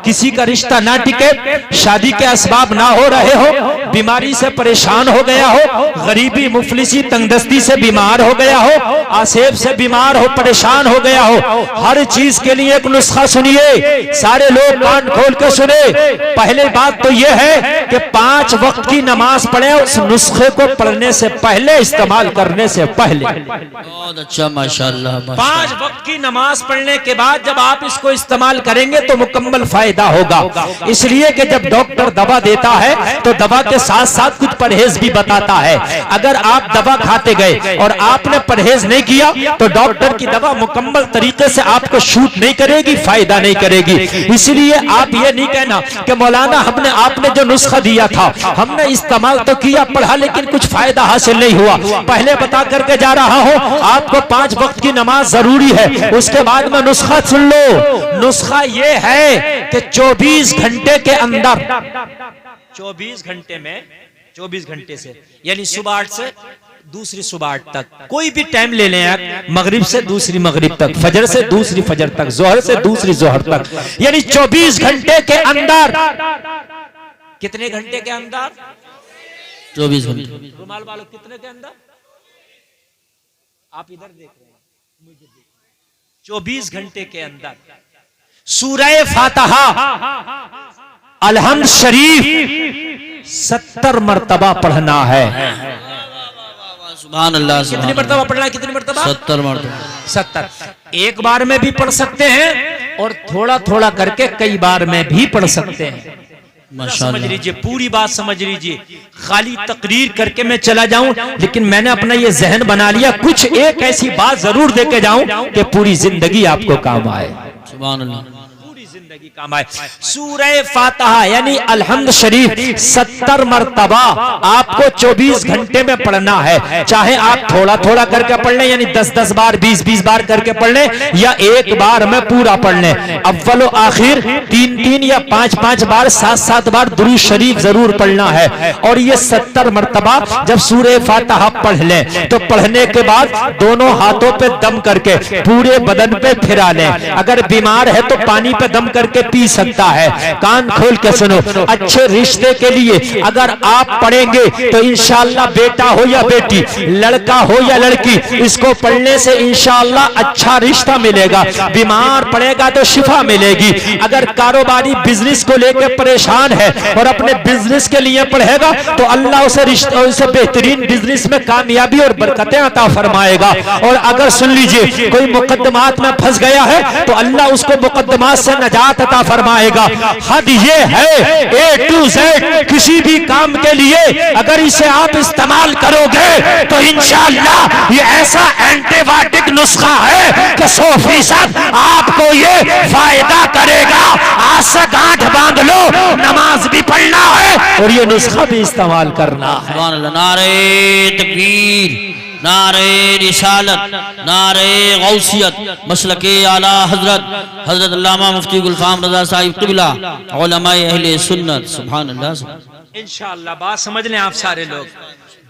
किसी का रिश्ता ना टिके, शादी के असबाब ना हो रहे हो, बीमारी से परेशान हो गया हो, गरीबी मुफलिसी तंगदस्ती से बीमार हो गया हो, आसेब से बीमार हो, परेशान हो गया हो, हर चीज के लिए एक नुस्खा सुनिए, सारे लोग कान खोल के सुने। पहले बात तो यह है कि 5 वक्त की नमाज पढ़े, उस नुस्खे को पढ़ने से पहले, इस्तेमाल करने से पहले। बहुत अच्छा, माशाअल्लाह। 5 वक्त की नमाज पढ़ने के बाद जब आप इसको इस्तेमाल करेंगे तो मुकम्मल फायदा होगा। इसलिए कि जब डॉक्टर दवा देता है तो दवा के साथ साथ कुछ परहेज भी बताता है। अगर आप दवा खाते गए और आपने परहेज नहीं किया तो डॉक्टर की दवा मुकम्मल तरीके से आपको शूट नहीं करेगी, फायदा नहीं करेगी। इसलिए आप ये नहीं कहना कि मौलाना आपने जो नुस्खा दिया था हमने इस्तेमाल तो किया, पढ़ा, लेकिन कुछ फायदा हासिल नहीं हुआ। पहले बता करके जा रहा हूं, आपको 5 वक्त की नमाज जरूरी है। उसके बाद में नुस्खा सुन लो। नुस्खा ये है कि 24 घंटे के अंदर, 24 घंटे में, 24 घंटे से यानी सुबह 8 से दूसरी सुबह 8 तक, कोई भी टाइम ले लें आप, मगरिब से दूसरी मगरिब तक, फजर से दूसरी फजर तक, जोहर से दूसरी जोहर तक, यानी 24 घंटे के अंदर। कितने घंटे के अंदर? 24 घंटे। रुमाल वालों कितने के अंदर? आप इधर देख रहे हैं, मुझे देख, 24 घंटे के अंदर सूरह फातिहा, अलहम्द शरीफ 70 मरतबा पढ़ना है। सुभान अल्लाह। कितनी मरतबा पढ़ना है? कितनी मरतबा? 70 मरतबा। 70। एक बार में भी पढ़ सकते हैं और थोड़ा थोड़ा करके कई बार में भी पढ़ सकते हैं। समझ लीजिए, पूरी बात समझ लीजिए। खाली तकरीर करके मैं चला जाऊं, लेकिन मैंने अपना ये जहन बना लिया, कुछ एक ऐसी बात जरूर दे के जाऊं कि पूरी जिंदगी आपको काम आए। सुभान अल्लाह, पूरी जिंदगी काम आए। सूरह फातिहा यानी अलहम्द शरीफ 70 मरतबा आपको 24 घंटे में पढ़ना है। चाहे आप थोड़ा थोड़ा करके पढ़ लें, यानी 10-10 बार, 20-20 बार करके पढ़ लें, या एक बार में पूरा पढ़ लें। अव्वल और आखिर 3-3 या 5-5 बार, 7-7 बार दुरूद शरीफ जरूर पढ़ना है। और ये 70 मरतबा जब सूरह फातिहा पढ़ लें तो पढ़ने के बाद दोनों हाथों पे दम करके पूरे बदन पे फिरा लें। अगर बीमार है तो पानी पे दम करके पी सकता है। कान खोल के सुनो, अच्छे रिश्ते के लिए अगर आप पढ़ेंगे तो इंशाअल्लाह, बेटा हो या बेटी, लड़का हो या लड़की, इसको पढ़ने से इंशाअल्लाह अच्छा रिश्ता मिलेगा। बीमार पड़ेगा तो शिफा मिलेगी। अगर कारोबारी बिजनेस को लेकर परेशान है और अपने बिजनेस के लिए पढ़ेगा तो अल्लाह उसे बेहतरीन बिजनेस में कामयाबी और बरकतें अता फरमाएगा। और अगर सुन लीजिए, कोई मुकद्दमात में फंस गया है तो अल्लाह उसको मुकद्दमात से नजात अता फरमाएगा। हद ये है A to Z, किसी भी काम के लिए अगर इसे आप इस्तेमाल करोगे तो इंशाअल्लाह ये ऐसा एंटीबायोटिक नुस्खा है कि 100% आपको ये फायदा करेगा। आज से गांठ बांध लो, नमाज भी पढ़ना है और ये नुस्खा भी इस्तेमाल करना है। सुभान अल्लाह। नारे तकबीर, नारे रिसालत, नारे गौसियत, मसलके आला हजरत हजरत अल्लामा मुफ्ती गुलफाम रजा साहिब किबला, उलमाए अहले सुन्नत। सुभान अल्लाह। इंशाअल्लाह बात समझ लें आप सारे लोग।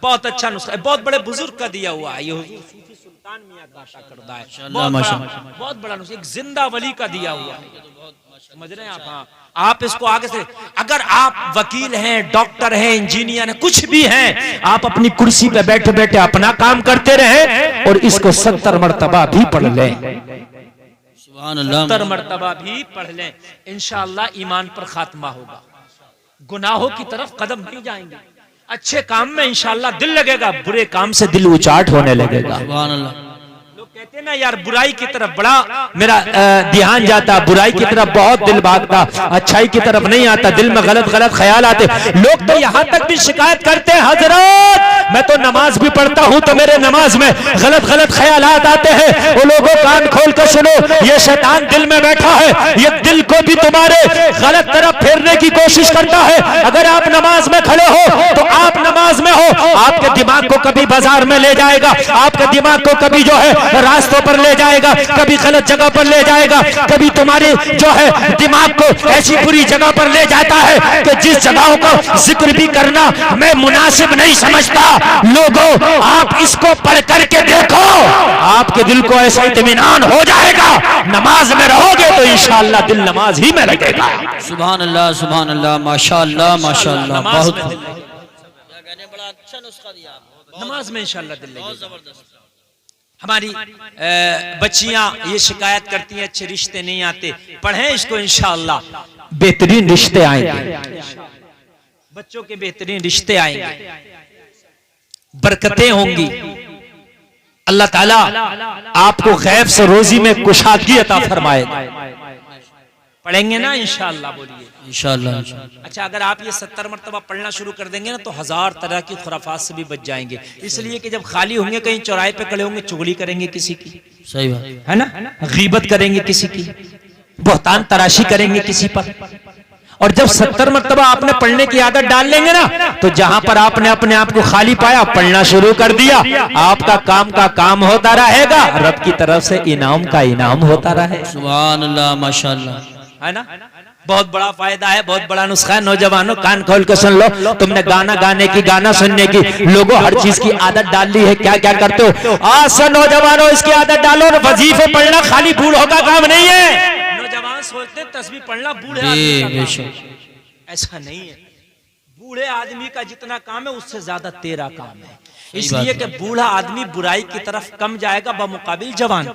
बहुत अच्छा नुस्खा है, बहुत बड़े बुजुर्ग का दिया हुआ है। ये सूफी सुल्तान मियां दाता करदा है, बहुत बड़ा नुस्खा, एक जिंदा वली का दिया हुआ है। समझ रहे हैं आप? हाँ, आप इसको आगे से, अगर आप वकील हैं, डॉक्टर हैं, इंजीनियर हैं, कुछ भी हैं, आप अपनी कुर्सी पे बैठे बैठे अपना काम करते रहें और इसको 70 मरतबा भी पढ़ लें। सुभान अल्लाह। 70 मरतबा भी पढ़ लें, इंशाअल्लाह ईमान पर खात्मा होगा, गुनाहों की तरफ कदम नहीं जाएंगे, अच्छे काम में इंशाअल्लाह दिल लगेगा, बुरे काम से दिल उचाट होने लगेगा। सुभान अल्लाह। कहते हैं ना यार, बुराई की तरफ बड़ा मेरा ध्यान जाता, बुराई की तरफ बहुत दिल भागता, अच्छाई की तरफ नहीं आता, दिल में गलत गलत ख्याल आते। लोग तो यहाँ तक भी शिकायत करते हैं, हजरत मैं तो नमाज भी पढ़ता हूँ तो मेरे नमाज में गलत गलत ख्यालात आते हैं। वो लोगों कान खोल कर सुनो, ये शैतान दिल में बैठा है, ये दिल को भी तुम्हारे गलत तरफ फेरने की कोशिश करता है। अगर आप नमाज में खड़े हो तो आप नमाज में हो, आपके दिमाग को कभी बाजार में ले जाएगा, आपके दिमाग को कभी जो है रास्तों पर ले जाएगा, कभी गलत जगह पर ले जाएगा, कभी तुम्हारे जो है दिमाग को ऐसी बुरी जगह पर ले जाता है कि जिस जगहों का जिक्र भी करना मैं मुनासिब नहीं समझता। लोगों, आप इसको पढ़ करके देखो, आपके दिल को ऐसा इत्मीनान हो जाएगा, नमाज में रहोगे तो इंशाअल्लाह दिल नमाज ही में लगेगा। सुभान अल्लाह, माशाअल्लाह माशाअल्लाह, बहुत बड़ा अच्छा नुस्खा दिया आपने। नमाज में इंशाअल्लाह दिल लगेगा। हमारी बच्चियां ये शिकायत करती हैं अच्छे रिश्ते नहीं आते, पढ़ें इसको इंशाअल्लाह बेहतरीन रिश्ते आएंगे, बच्चों के बेहतरीन रिश्ते आएंगे, बरकतें होंगी, अल्लाह ताला आपको गैब से रोजी में कुशादगी अता फरमाएगा। पढ़ेंगे ना इंशाअल्लाह, बोलिए इंशाअल्लाह। अच्छा, अगर आप ये 70 मरतबा पढ़ना शुरू कर देंगे ना तो 1000 तरह की खुराफात से भी बच जाएंगे। इसलिए कि जब खाली होंगे कहीं चौराहे पे खड़े होंगे चुगली करेंगे किसी की, सही बात है ना, गीबत करेंगे किसी की, बहतान तराशी करेंगे किसी पर। और जब 70 मरतबा आपने पढ़ने की आदत डाल लेंगे ना तो जहां पर आपने अपने आप को खाली पाया पढ़ना शुरू कर दिया, आपका काम का काम होता रहेगा, रब की तरफ से इनाम का इनाम होता रहे। सुभान अल्लाह माशाअल्लाह, है ना, बहुत बड़ा फायदा है, बहुत बड़ा नुस्खा है। नौजवानों कान खोल के सुन लो, तुमने गाना गाने की, गाना सुनने की, लोगों हर चीज की आदत डाल ली है, क्या क्या करते हो? आज से नौजवानों इसकी आदत डालो, वजीफे पढ़ना खाली बूढ़ों का काम नहीं है। नौजवान सोचते तस्बीह पढ़ना बूढ़े आदमी का काम, ऐसा नहीं है। बूढ़े आदमी का जितना काम है उससे ज्यादा तेरा काम है, इसलिए कि बूढ़ा आदमी बुराई की तरफ कम जाएगा बमुकाबिल जवान।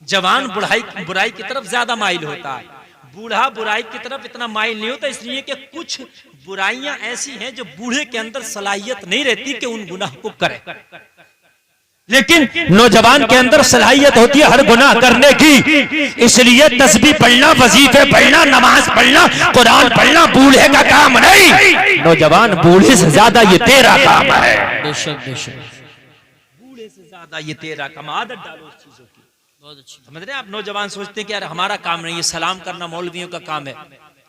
जवान बुराई की तरफ ज्यादा माइल होता है, बूढ़ा बुराई की तरफ इतना माइल नहीं होता। इसलिए कि कुछ बुराइयां ऐसी हैं जो बूढ़े के अंदर सलाहियत नहीं रहती कि उन गुनाह को करे, लेकिन नौजवान के अंदर सलाहियत होती है हर गुनाह करने की। इसलिए तस्बीह पढ़ना, वजीफे पढ़ना, नमाज पढ़ना, कुरान पढ़ना बूढ़े का काम नहीं, नौजवान बूढ़े से ज्यादा ये तेरा काम है। बेशक बेशक, बूढ़े से ज्यादा ये तेरा काम। आदत डालो उस चीजों की, बहुत अच्छी। समझ रहे हैं आप? नौजवान सोचते हैं कि यार हमारा काम नहीं है, सलाम करना मौलवियों का काम है,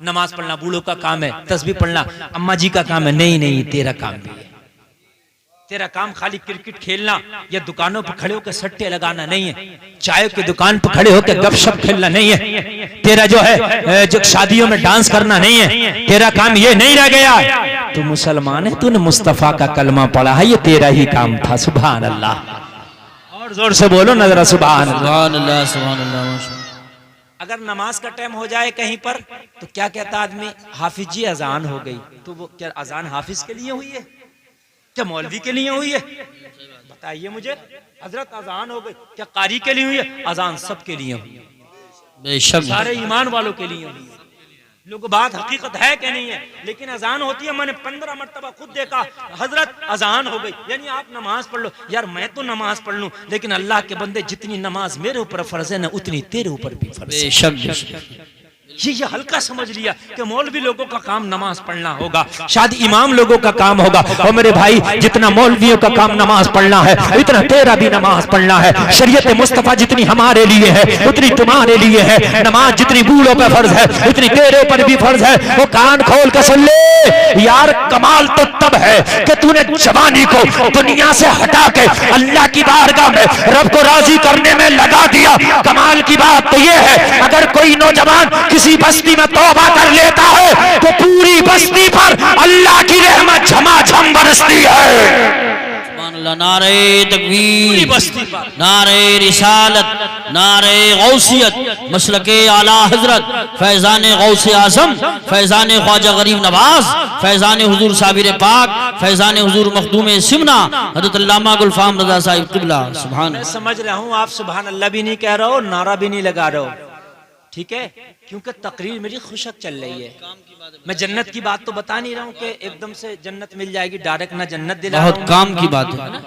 नमाज पढ़ना बूढ़ों का काम है, तस्बीह पढ़ना अम्मा जी का काम है। नहीं नहीं, तेरा काम भी है। तेरा काम खाली क्रिकेट खेलना या दुकानों पर खड़े होकर सट्टे लगाना नहीं है, चाय की दुकान पर खड़े होकर गपशप खेलना नहीं है, तेरा जो है जो शादियों में डांस करना नहीं है, तेरा काम ये नहीं रह गया। तू मुसलमान है, तूने मुस्तफा का कलमा पढ़ा है, ये तेरा ही काम था। सुभान अल्लाह, और जोर से बोलो ना जरा, सुभान अल्लाह, सुभान अल्लाह। अगर नमाज का टाइम हो जाए कहीं पर तो क्या कहता आदमी, हाफिज जी अजान हो गई, तो वो क्या अजान हाफिज के लिए हुई है क्या मौलवी के लिए हुई है? बताइए मुझे। हजरत अजान हो गई, क्या कारी के लिए हुई है? अजान सबके लिए हुई है, बेशक सारे ईमान वालों के लिए हुई है। लोग बात हकीकत है कि नहीं है, लेकिन अजान होती है। मैंने 15 मरतबा खुद देखा, हजरत अजान हो गई, यानी आप नमाज पढ़ लो। यार मैं तो नमाज पढ़ लूं, लेकिन अल्लाह के बंदे जितनी नमाज मेरे ऊपर फर्ज है ना उतनी तेरे ऊपर भी फर्ज है। बेशक, ये हल्का समझ लिया कि मौलवी लोगों का काम नमाज पढ़ना होगा, शायद इमाम लोगों का काम होगा। और मेरे भाई, जितना मौलवियों का काम नमाज पढ़ना है इतना तेरा भी नमाज पढ़ना है। शरीयत मुस्तफा जितनी हमारे लिए है उतनी तुम्हारे लिए है। नमाज जितनी बूढ़ों पे फर्ज है उतनी तेरे ऊपर भी फर्ज है। वो कान खोल के सुन ले यार, कमाल तो तब है कि तूने जवानी को दुनिया से हटा के अल्लाह की बारगाह में रब को राजी करने में लगा दिया। कमाल की बात तो ये है, अगर कोई नौजवान किसी बस्ती में तौबा कर लेता है तो पूरी बस्ती पर अल्लाह की रहमत झमाझम बरसती है। नारे तकबीर, नारे रिसालत, नारे गौसियत, मसलके आला हजरत, फैजान गौसे आजम, फैजान ख्वाजा गरीब नवाज, फैजान हुजूर साबिर पाक, फैजान हुजूर मखदूम सिमना हजरत अल्लामा गुलफाम रजा साहिब क़िबला। सुभान। मैं समझ रहा हूँ आप सुभान अल्लाह भी नहीं कह रहे हो, नारा भी नहीं लगा रहे हो, ठीक है, क्योंकि तकरीर मेरी खुशक चल रही है। मैं जन्नत की बात तो बता नहीं रहा हूँ कि एकदम से जन्नत मिल जाएगी, डायरेक्ट ना जन्नत दिला, बहुत काम की बात है।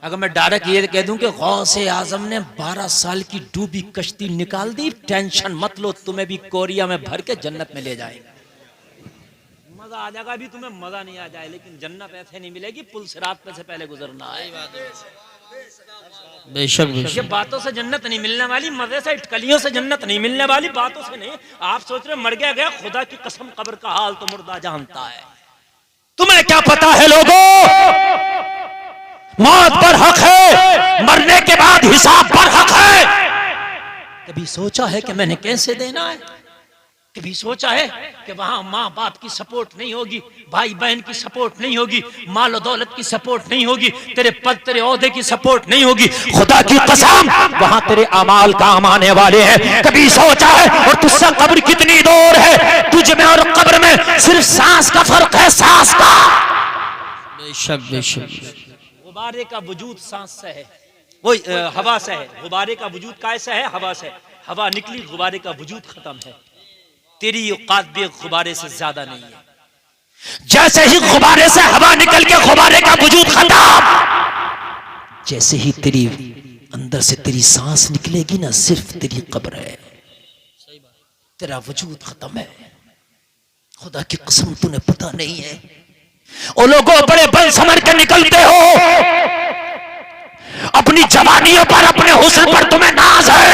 अगर मैं डायरेक्ट ये कह दूं कि गौसे आजम ने 12 साल की डूबी कश्ती निकाल दी, टेंशन मत लो, तुम्हें भी कोरिया में भर के जन्नत में ले जाएगा। मजा आ जाएगा, अभी तुम्हें मजा नहीं आ जाए, लेकिन जन्नत ऐसे नहीं मिलेगी, पुल सिरात पे से पहले गुजरना है। बेशक ये बातों से जन्नत नहीं मिलने वाली, मजे से इटकलियों से जन्नत नहीं मिलने वाली, बातों से नहीं। आप सोच रहे मर गया गया, खुदा की कसम कब्र का हाल तो मुर्दा जानता है। तुम्हें क्या पता है लोगों, मौत पर हक है, मरने के बाद हिसाब पर हक है। कभी सोचा है कि मैंने कैसे देना है? कभी सोचा है कि वहां माँ बाप की सपोर्ट नहीं होगी, भाई बहन की सपोर्ट नहीं होगी, माल और दौलत की सपोर्ट नहीं होगी, तेरे पद तेरे ओहदे की सपोर्ट नहीं होगी? खुदा की कसम वहां तेरे अमाल काम आने वाले हैं। कभी सोचा है? और तुझसे कब्र कितनी दूर है? तुझ में और कब्र में सिर्फ सांस का फर्क है, सांस का। बेशक बेशक। गुब्बारे का वजूद सांस से है, वो हवा से है। गुब्बारे का वजूद कैसे है? हवा से। हवा निकली, गुब्बारे का वजूद खत्म है। तेरी औकात भी गुब्बारे से ज्यादा नहीं है। जैसे ही गुब्बारे से हवा निकल के गुब्बारे का वजूद खत्म, जैसे ही तेरी अंदर से तेरी सांस निकलेगी ना, सिर्फ तेरी कब्र है, तेरा वजूद खत्म है। खुदा की कसम तूने पता नहीं है। ओ लोगों, बड़े बल समझ के निकलते हो, अपनी जवानियों पर, अपने हुस्न पर तुम्हें नाज है,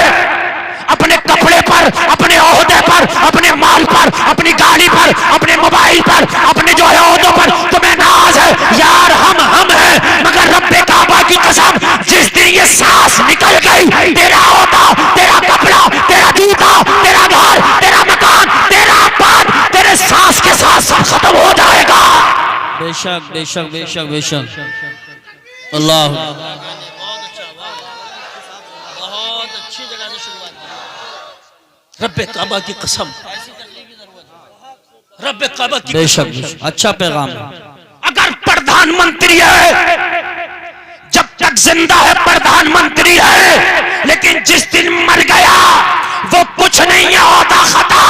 अपने कपड़े पर, अपने ओहदे पर, अपने माल पर, अपनी गाड़ी पर, अपने मोबाइल पर, अपने जो है ओहदों पर तुम्हें नाज है। यार हम हैं, मगर रब्बे काबा की कसम जिस दिन ये सांस निकल गई, तेरा ओहदा, तेरा कपड़ा, तेरा जूता, तेरा घर, तेरा मकान, तेरा पद, तेरे सांस के साथ सब खत्म हो जाएगा। बेशक बेशक बेशक बेशक। अल्लाह बहुत अच्छी जगह से शुरुआत की। रब्बे काबा की कसम, रब्बे काबा की बेशक बेशक। अच्छा पैगाम। अगर प्रधानमंत्री है, जब तक जिंदा है प्रधानमंत्री है, लेकिन जिस दिन मर गया वो कुछ नहीं है, ओहदा खत्म।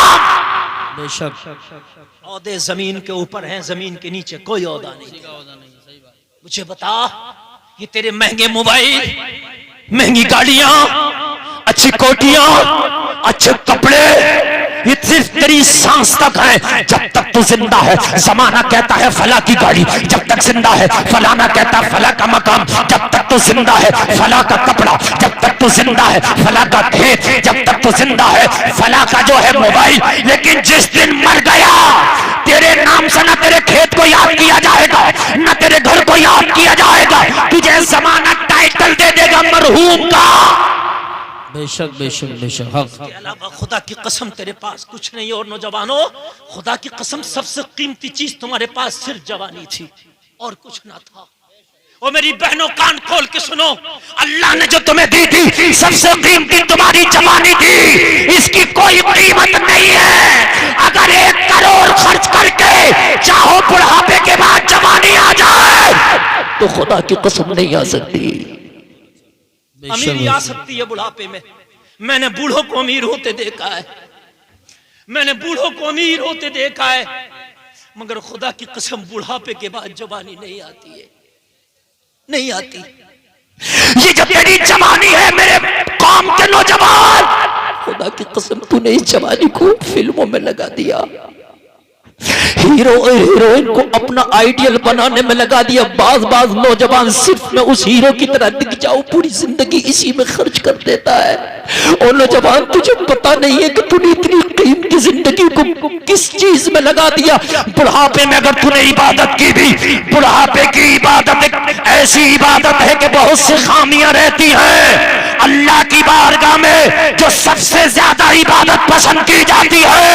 बेशक। ओहदे जमीन के ऊपर हैं, जमीन के नीचे कोई ओहदा नहीं। मुझे बता, ये तेरे महंगे मोबाइल, महंगी गाड़ियां, अच्छी कोटियां, अच्छे कपड़े, ये सिर्फ तेरी सांस तक है। जब तक तू जिंदा है, जमाना कहता है फला की गाड़ी, जब तक जिंदा है फलाना कहता है फला का मकाम, जब तक तू जिंदा है फला का कपड़ा, जब तक तू जिंदा है फला का खेत, जब तक तू जिंदा है फला का जो है मोबाइल। लेकिन जिस दिन मर गया, तेरे नाम से न तेरे खेत को याद किया जाएगा, न तेरे घर को याद किया जाएगा, तुझे जमाना टाइटल दे देगा मरहूम का। बेशक बेशक बेशक। हक। के अलावा खुदा की कसम तेरे पास कुछ नहीं। और नौजवानों, खुदा की कसम सबसे कीमती चीज तुम्हारे पास सिर्फ जवानी थी और कुछ ना था। और मेरी बहनों, कान खोल के सुनो, अल्लाह ने जो तुम्हें दी थी सबसे कीमती तुम्हारी जवानी थी। इसकी कोई कीमत नहीं है। अगर 1 करोड़ खर्च करके चाहो बुढ़ापे के बाद जवानी आ जाए, तो खुदा की कसम नहीं आ सकती। अमीरी आ सकती है बुढ़ापे में। मैंने बूढ़ों को अमीर होते देखा है, मैंने बूढ़ों को अमीर होते देखा है, मगर खुदा की कसम बुढ़ापे के बाद जवानी नहीं आती है, नहीं आती। ये जब तेरी जवानी है मेरे कौम के नौजवान, खुदा की कसम तूने इस जवानी को फिल्मों में लगा दिया, हीरो और हीरोइन को अपना आइडियल बनाने में लगा दिया। बाज नौजवान सिर्फ मैं उस हीरो की तरह दिख जाऊं, पूरी जिंदगी इसी में खर्च कर देता है। और नौजवान, तुझे पता नहीं है कि तूने इतनी कीमती जिंदगी को किस चीज में लगा दिया। बुढ़ापे में अगर तूने इबादत की भी, बुढ़ापे की इबादत एक ऐसी इबादत है कि बहुत सी खामियां रहती हैं। अल्लाह की बारगाह में जो सबसे ज्यादा इबादत पसंद की जाती है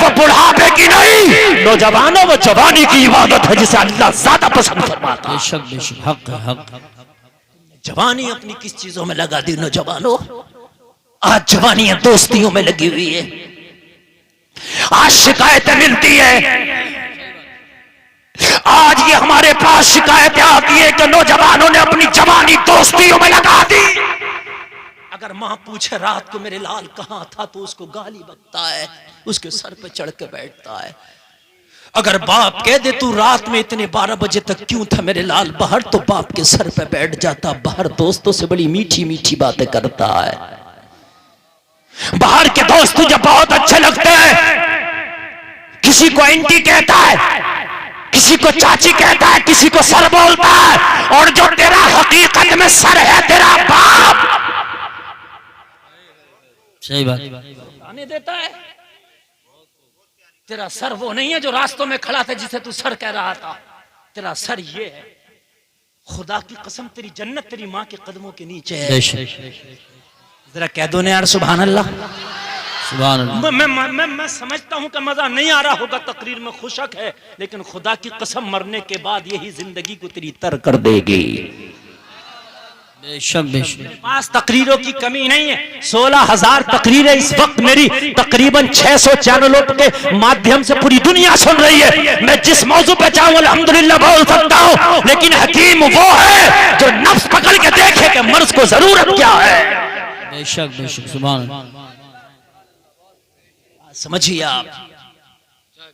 वो बुढ़ापे की नहीं, नौजवानों, वो जवानी की इबादत है जिसे अल्लाह ज्यादा पसंद फरमाता है। बेशक बेशक। हक हक। जवानी अपनी किस चीजों में लगा दी नौजवानों? आज जवानियां दोस्तियों में लगी हुई है, आज शिकायतें मिलती है, आज ये हमारे पास शिकायतें आती है कि नौजवानों ने अपनी जवानी दोस्तियों में लगा दी। अगर मां पूछे रात को मेरे लाल कहां था, तो उसको गाली बकता है, उसके सर पे चढ़ के बैठता है। अगर बाप कह दे तू रात में इतने 12 बजे तक क्यों था मेरे लाल बाहर, तो बाप के सर पे बैठ जाता, बाहर दोस्तों से बड़ी मीठी मीठी बातें करता है। बाहर के दोस्त तुझे बहुत अच्छे लगते हैं, किसी को आंटी कहता है, किसी को चाची कहता है, किसी को सर बोलता है, और जो तेरा हकीकत में सर है तेरा बाप। सही बात। आने देता है। तेरा सर वो नहीं है जो रास्तों में खड़ा था जिसे तू सर कह रहा था, तेरा सर ये है। खुदा की कसम तेरी जन्नत तेरी माँ के कदमों के नीचे है। बेशक जरा कह दो ना यार सुभान अल्लाह। सुभान अल्लाह। मैं समझता हूं कि मजा नहीं आ रहा होगा, तकरीर में खुशक है, लेकिन खुदा की कसम मरने के बाद यही जिंदगी को तेरी तर कर देगी। बेशक बेशक पास तकरीरों की कमी नहीं है। 16,000 तकरीरें इस वक्त मेरी तकरीबन 600 चैनलों के माध्यम से पूरी दुनिया सुन रही है। मैं जिस मौजू पे चाहूं अल्हम्दुलिल्लाह बोल सकता हूं, लेकिन हकीम वो है जो नफ्स पकड़ के देखे कि मर्ज को जरूरत क्या है। बेशक बेशक सुभान अल्लाह। समझिए आप।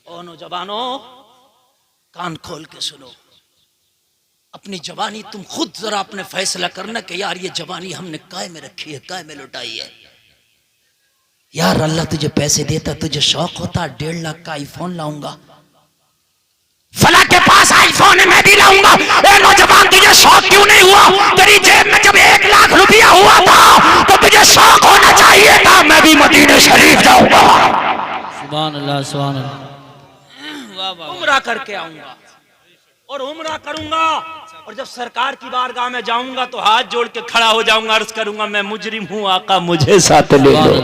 ओ नौजवानों, कान खोल के सुनो। अपनी जवानी तुम खुद जरा अपने फैसला करना कि यार ये जवानी हमने काय में रखी है, काय में लुटाई है। यार अल्लाह तुझे पैसे देता, तुझे शौक होता 1.5 लाख का आईफोन लाऊंगा, फला के पास आईफोन है मैं भी लाऊंगा। ए नौजवान, तुझे शौक क्यों नहीं हुआ? तेरी जेब में जब 1 लाख रुपया हुआ था तो तुझे शौक होना चाहिए था मैं भी मदीने शरीफ जाऊंगा, सुभान अल्लाह सुभान अल्लाह। उम्रा करके आऊंगा और उम्रा करूंगा, और जब सरकार की बारगाह में जाऊंगा तो हाथ जोड़ के खड़ा हो जाऊंगा, अर्ज करूंगा मैं मुजरिम हूं आका मुझे साथ ले लो।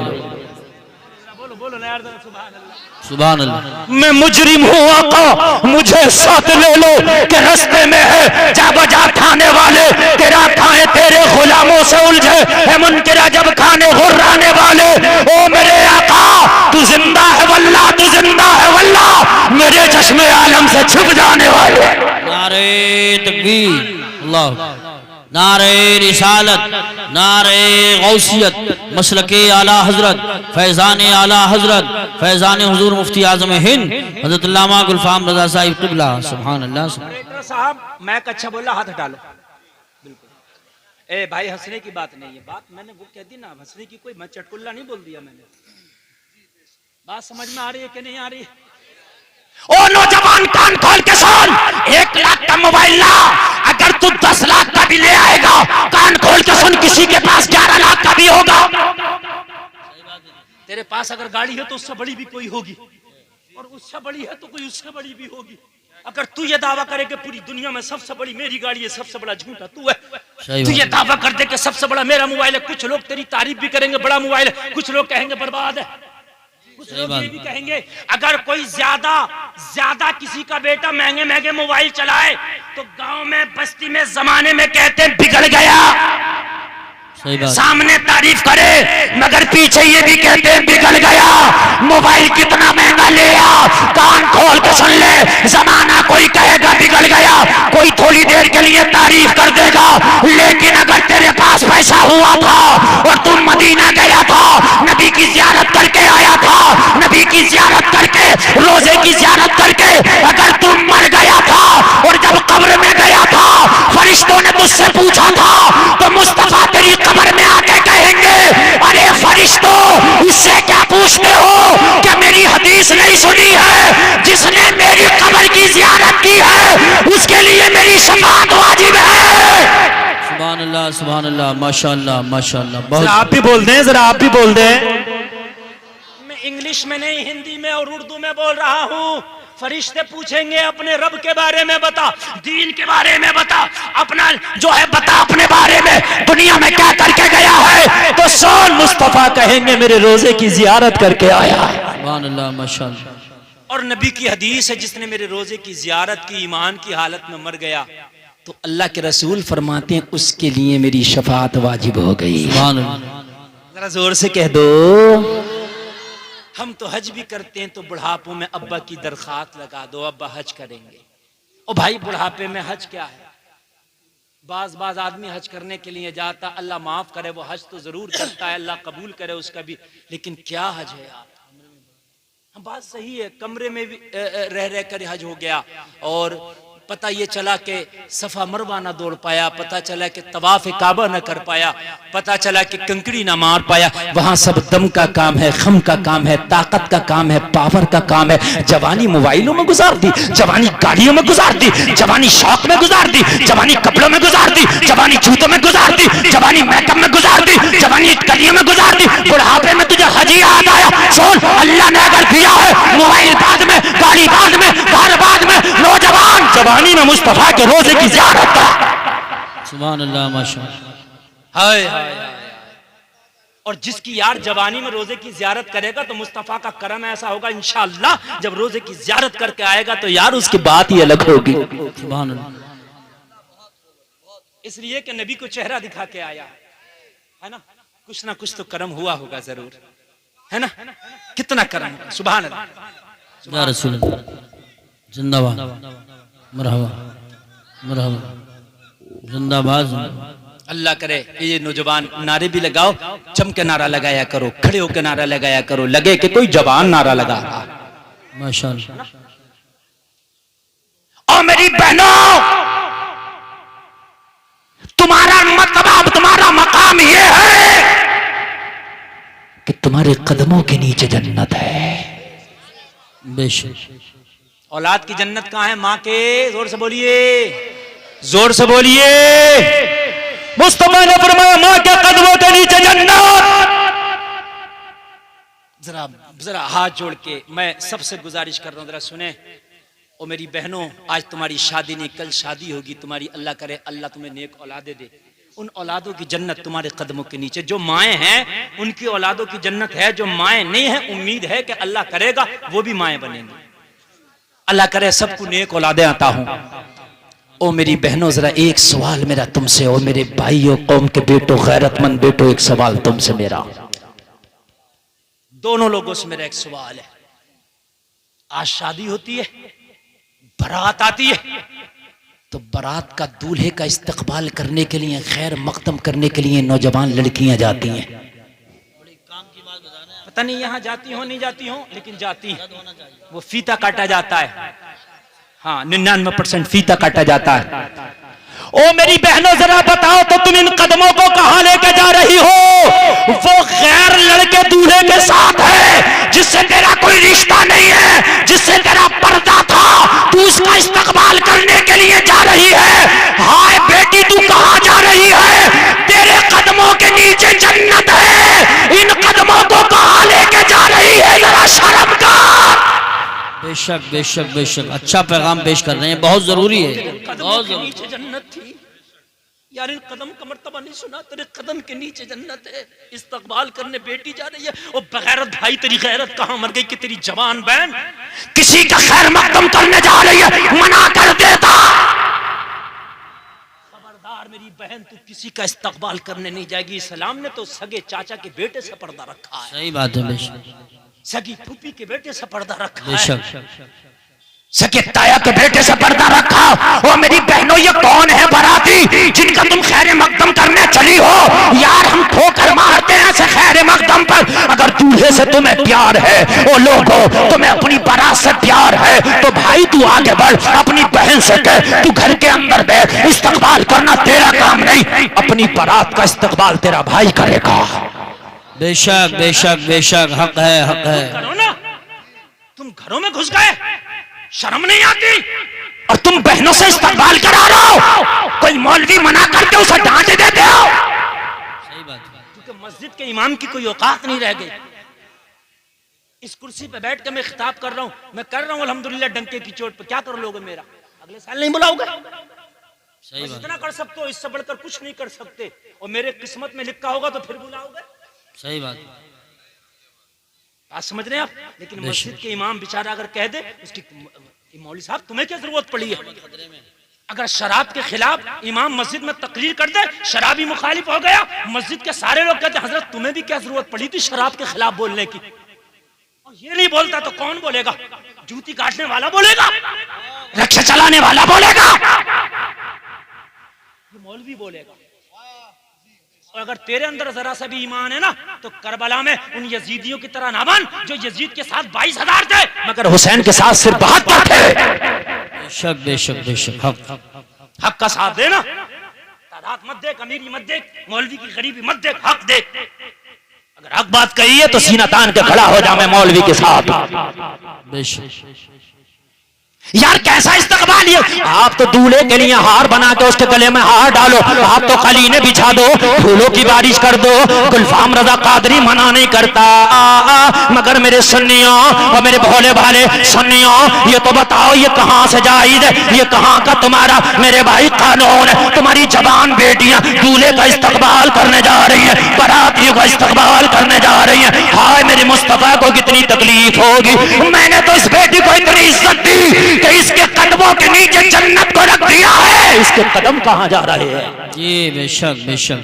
बोलो बोलो ना यार, सुभान अल्लाह सुभान अल्लाह। मैं मुजरिम हूं आका मुझे साथ ले लो, के रास्ते में है जा बजा खाने वाले, तेरा खाए तेरे गुलामों से उलझे है मुनकिरा जब खाने हुर्राने वाले। ओ मेरे आका तू जिंदा है वल्लाह, तू जिंदा है वल्लाह, मेरे चश्मे आलम से छुप जाने वाले। नारे तकबीर अल्लाह, नारे रिसालत, नारे गौसियत, मसलके आला हजरत, फैजान आला हजरत, फैजान हुजूर मुफ्ती आजम हिंद हजरत अल्लामा गुलफाम रजा साहिब क़िबला। सुभान अल्लाह। साहब मैं अच्छा बोला, हाथ हटा लो। बिल्कुल ए भाई, हंसने की बात नहीं है, बात मैंने वो कह दी ना, हंसने की कोई मैं चटकुल्ला नहीं बोल दिया मैंने। बात समझ में आ रही है कि नहीं आ रही? ओ नौजवान कान खोल के सुन, 1 लाख का मोबाइल ला, अगर तू 10 लाख का भी ले आएगा, कान खोल के सुन, किसी के पास 11 लाख का भी होगा। तेरे पास अगर गाड़ी है तो उससे बड़ी भी कोई होगी, और उससे बड़ी है तो कोई उससे बड़ी भी होगी। अगर तू ये दावा करे कि पूरी दुनिया में सबसे बड़ी मेरी गाड़ी है, सबसे बड़ा झूठा तू है। तू ये दावा कर दे कि सबसे बड़ा मेरा मोबाइल है, कुछ लोग तेरी तारीफ भी करेंगे बड़ा मोबाइल है, कुछ लोग कहेंगे बर्बाद है, कुछ लोग ये भी कहेंगे अगर कोई ज्यादा किसी का बेटा महंगे महंगे मोबाइल चलाए तो गांव में बस्ती में जमाने में कहते हैं बिगड़ गया। सामने तारीफ करे मगर पीछे ये भी कहते हैं बिगड़ गया। मोबाइल कितना महंगा ले आ, कान खोल के सुन ले, जमाना कोई कहेगा बिगड़ गया, कोई थोड़ी देर के लिए तारीफ कर देगा, लेकिन अगर तेरे पास पैसा हुआ था और तुम मदीना गया था, नबी की जियारत करके आया था, नबी की जियारत करके रोजे की जियारत करके अगर तुम मर गया था और जब कब्र में गया था फरिश्तों ने तुझसे पूछा था तो मुस्तफा तेरी कब्र में आके कहेंगे अरे फरिश्तों इससे क्या पूछते हो क्या मेरी हदीस नहीं सुनी है? जिसने मेरी कब्र की जियारत की है उसके लिए मेरी शफाअत वाजिब है। सुभान अल्लाह सुभान अल्लाह, माशाअल्लाह माशाअल्लाह। बहुत आप भी बोल दें, जरा आप भी बोल दें। मैं इंग्लिश में नहीं हिंदी में और उर्दू में बोल रहा हूँ। फरिश्ते पूछेंगे अपने रब के बारे में बता, दीन के बारे में बता, अपना जो है बता अपने बारे में, दुनिया में क्या करके गया है, तो सोन मुस्तफा कहेंगे मेरे रोजे की जियारत करके आया है। सुभान अल्लाह माशाअल्लाह। और नबी की हदीस है जिसने मेरे रोजे की जियारत की ईमान की हालत में मर गया तो अल्लाह के रसूल फरमाते हैं उसके लिए मेरी शफाअत वाजिब हो गई। सुभान अल्लाह। जरा जोर से कह दो। हम तो हज भी करते हैं तो बुढ़ापों में अब्बा की दरखास्त लगा दो, अब्बा हज करेंगे। ओ भाई बुढ़ापे में हज क्या है? बाज आदमी हज करने के लिए जाता, अल्लाह माफ करे वो हज तो जरूर करता है, अल्लाह कबूल करे उसका भी, लेकिन क्या हज है यार? बात सही है, कमरे में भी रह कर हज हो गया और पता ये चला कि सफा मरवा ना दौड़ पाया, पता चला कि तवाफ काबा ना कर पाया, पता चला कि कंकड़ी ना मार पाया। वहां सब दम का काम है, खम का काम है, ताकत का काम है, पावर का काम है। जवानी मोबाइलों में गुजार दी, जवानी गाड़ियों में गुजार दी, जवानी शौक में गुजार दी, जवानी कपड़ों में गुजार दी, जवानी जूतों में गुजार दी, जवानी मेकअप में गुजार दी, जवानी कलियों में गुजार दी। बुढ़ापे में तुझे हज ही याद आया। सुन, अल्लाह ने अगर दिया है मोबाइल बाद में, गाड़ी बाद में, घर बाद में, नौजवान जवानी में मुस्तफा के रोजे की जियारत कर। सुभान अल्लाह माशाअल्लाह। हाय हाय हाय। और जिसकी यार जवानी में रोजे की जियारत करेगा तो मुस्तफा का करम ऐसा होगा इंशाअल्लाह, जब रोजे की जियारत करके आएगा तो यार उसकी बात ही अलग होगी। सुभान अल्लाह। इसलिए कि नबी को चेहरा दिखा के आया है ना, कुछ ना कुछ तो करम हुआ होगा जरूर, है ना। कितना करम होगा। सुभान अल्लाह। या रसूल अल्लाह, जिंदाबाद, मरहबा मरहबा, जिंदाबाद। अल्लाह करे ये नौजवान नारे भी लगाओ, जम के नारा लगाया करो, खड़े होकर नारा लगाया करो, लगे कि कोई जवान नारा लगा रहा। माशाअल्लाह। और मेरी बहनों, तुम्हारा मतलब, तुम्हारा मकाम ये है कि तुम्हारे कदमों के नीचे जन्नत है। बेशक। औलाद की जन्नत कहाँ है? माँ के। जोर से बोलिए, जोर से बोलिए। मुस्तफा ने फरमाया माँ के कदमों के नीचे जन्नत। जरा जरा हाथ जोड़ के मैं सबसे गुजारिश कर रहा हूं, जरा सुने। ओ मेरी बहनों, आज तुम्हारी शादी नहीं, कल शादी होगी तुम्हारी। अल्लाह करे अल्लाह तुम्हें नेक औलादे दे। उन औलादों की जन्नत तुम्हारे कदमों के नीचे। जो माएँ हैं उनकी औलादों की जन्नत है, जो माएँ नहीं है उम्मीद है कि अल्लाह करेगा वो भी माएँ बनेंगी। अल्लाह करे सबको नेक औलादे आता हूं। ओ मेरी बहनों, जरा एक सवाल मेरा तुमसे, ओ मेरे भाइयों, कौम के बेटों, गैरतमंद बेटों, एक सवाल तुमसे मेरा, दोनों लोगों से मेरा एक सवाल है। आज शादी होती है, बारात आती है, तो बारात का दूल्हे का इस्तकबाल करने के लिए, खैर मकदम करने के लिए नौजवान लड़कियां जाती हैं। पता नहीं यहां जाती हो नहीं जाती हो, लेकिन जाती है। वो फीता काटा जाता है, हाँ 99% फीता काटा जाता है। ओ मेरी बहनों, जरा बताओ तो तुम इन कदमों को कहां लेके जा रही हो? वो गैर लड़के दूल्हे के साथ है जिससे तेरा कोई रिश्ता नहीं है, जिससे तेरा पर्दा था, तू उसका इस्तकबाल करने के लिए जा रही है। हाय बेटी, तू कहां जा रही है? तेरे कदमों के नीचे जन्नत है, इन कदमों को कहां लेके जा रही है? जरा शर्म कर। बेशक बेशक बेशक, अच्छा पैगाम पेश कर रहे हैं, बहुत जरूरी है। कदमों के नीचे जन्नत थी यार, इन कदम का मर्तबा नहीं सुना? तेरे कदम के नीचे जन्नत है, इस्तकबाल करने बेटी जा रही है। और बगैरत भाई, तेरी गैरत कहां मर गई कि तेरी जवान बहन किसी का खैर मकदम करने जा रही है, मना कर देता। खबरदार मेरी बहन, तू किसी का इस्तकबाल करने नहीं जाएगी। इस्लाम ने तो सगे चाचा के बेटे से पर्दा रखा है। सही बात है। बेशक। सगी फूफी के बेटे से पर्दा रखा है। बेशक। सके ताया के बेटे से पर्दा रखा। और मेरी बहनों, ये कौन है बाराती जिनका तुम खैर मकदम करने चली हो? यार हम ठोकर मारते हैं ऐसे खैर मकदम पर। अगर दूल्हे से तुम्हें प्यार है, ओ लोगों तुम्हें अपनी बारात से प्यार है, तो भाई तू आगे बढ़, अपनी बहन से कह तू घर के अंदर बैठ, इस्तकबाल करना तेरा काम नहीं, अपनी बारात का इस्तकबाल तेरा भाई करेगा। बेशक बेशक बेशक, हक है हक है। करो ना, तुम घरों में घुस गए, शर्म नहीं आती? और तुम बहनों से इस्तकबाल करा रहे हो, कोई मौलवी मना करके उसे डांट देते हो। सही बात है। क्योंकि मस्जिद के इमाम की कोई औकात नहीं रह गई। इस कुर्सी पे बैठ के मैं खिताब कर रहा हूँ, मैं कर रहा हूँ अल्हम्दुलिल्लाह डंके की चोट पे। क्या कर लोगे मेरा? अगले साल नहीं बुलाओगे? सही बात। इतना कर सकते हो, इससे बढ़कर कुछ नहीं कर सकते। और मेरे किस्मत में लिखा होगा तो फिर बुलाओगे। सही बात। बात समझ रहे हैं आप? लेकिन मस्जिद के इमाम बेचारा अगर कह दे उसकी, मौलवी साहब तुम्हें क्या जरूरत पड़ी है? अगर शराब के खिलाफ इमाम मस्जिद में तकरीर कर दे, शराबी मुखालिफ हो गया, मस्जिद के सारे लोग कहते हैं हजरत तुम्हें भी क्या जरूरत पड़ी थी शराब के खिलाफ बोलने की? और ये नहीं बोलता तो कौन बोलेगा? जूती काटने वाला बोलेगा, रिक्शा चलाने वाला बोलेगा, मौलवी बोलेगा। और अगर तेरे अंदर जरा सा भी ईमान है ना, तो करबला में उन यजीदियों की तरह ना बन जो यजीद के साथ 22,000 थे मगर हुसैन के साथ सिर्फ 72 थे। बेशक बेशक बेशक, हक का साथ देना, तादाद मत देख, अमीरी मत देख, मौलवी की गरीबी मत देख, हक देख। अगर हक बात कही है तो सीना तान के खड़ा हो जा मैं मौलवी के साथ। बेशक। यार कैसा इस्तकबाल ये। आप तो दूल्हे के लिए हार बना के उसके गले में हार डालो, आप तो कलीने बिछा दो, फूलों की बारिश कर दो। गुलफाम रजा कादरी मना नहीं करता, मगर मेरे सुन्नियों और मेरे भोले भाले सुन्नियों, ये तो बताओ ये कहां से जायज है, ये कहां का तुम्हारा मेरे भाई कानून है। तुम्हारी जवान बेटियां दूल्हे का इस्तकबाल करने जा रही है, बारातियों का इस्तकबाल करने जा रही है। हाय मेरे मुस्तफा को कितनी तकलीफ होगी। मैंने तो इस बेटी को इतनी इज्जत दी कि इसके कदमों के नीचे जन्नत को रख दिया है। इसके कदम कहां जा रहे हैं? जी बेशक बेशक।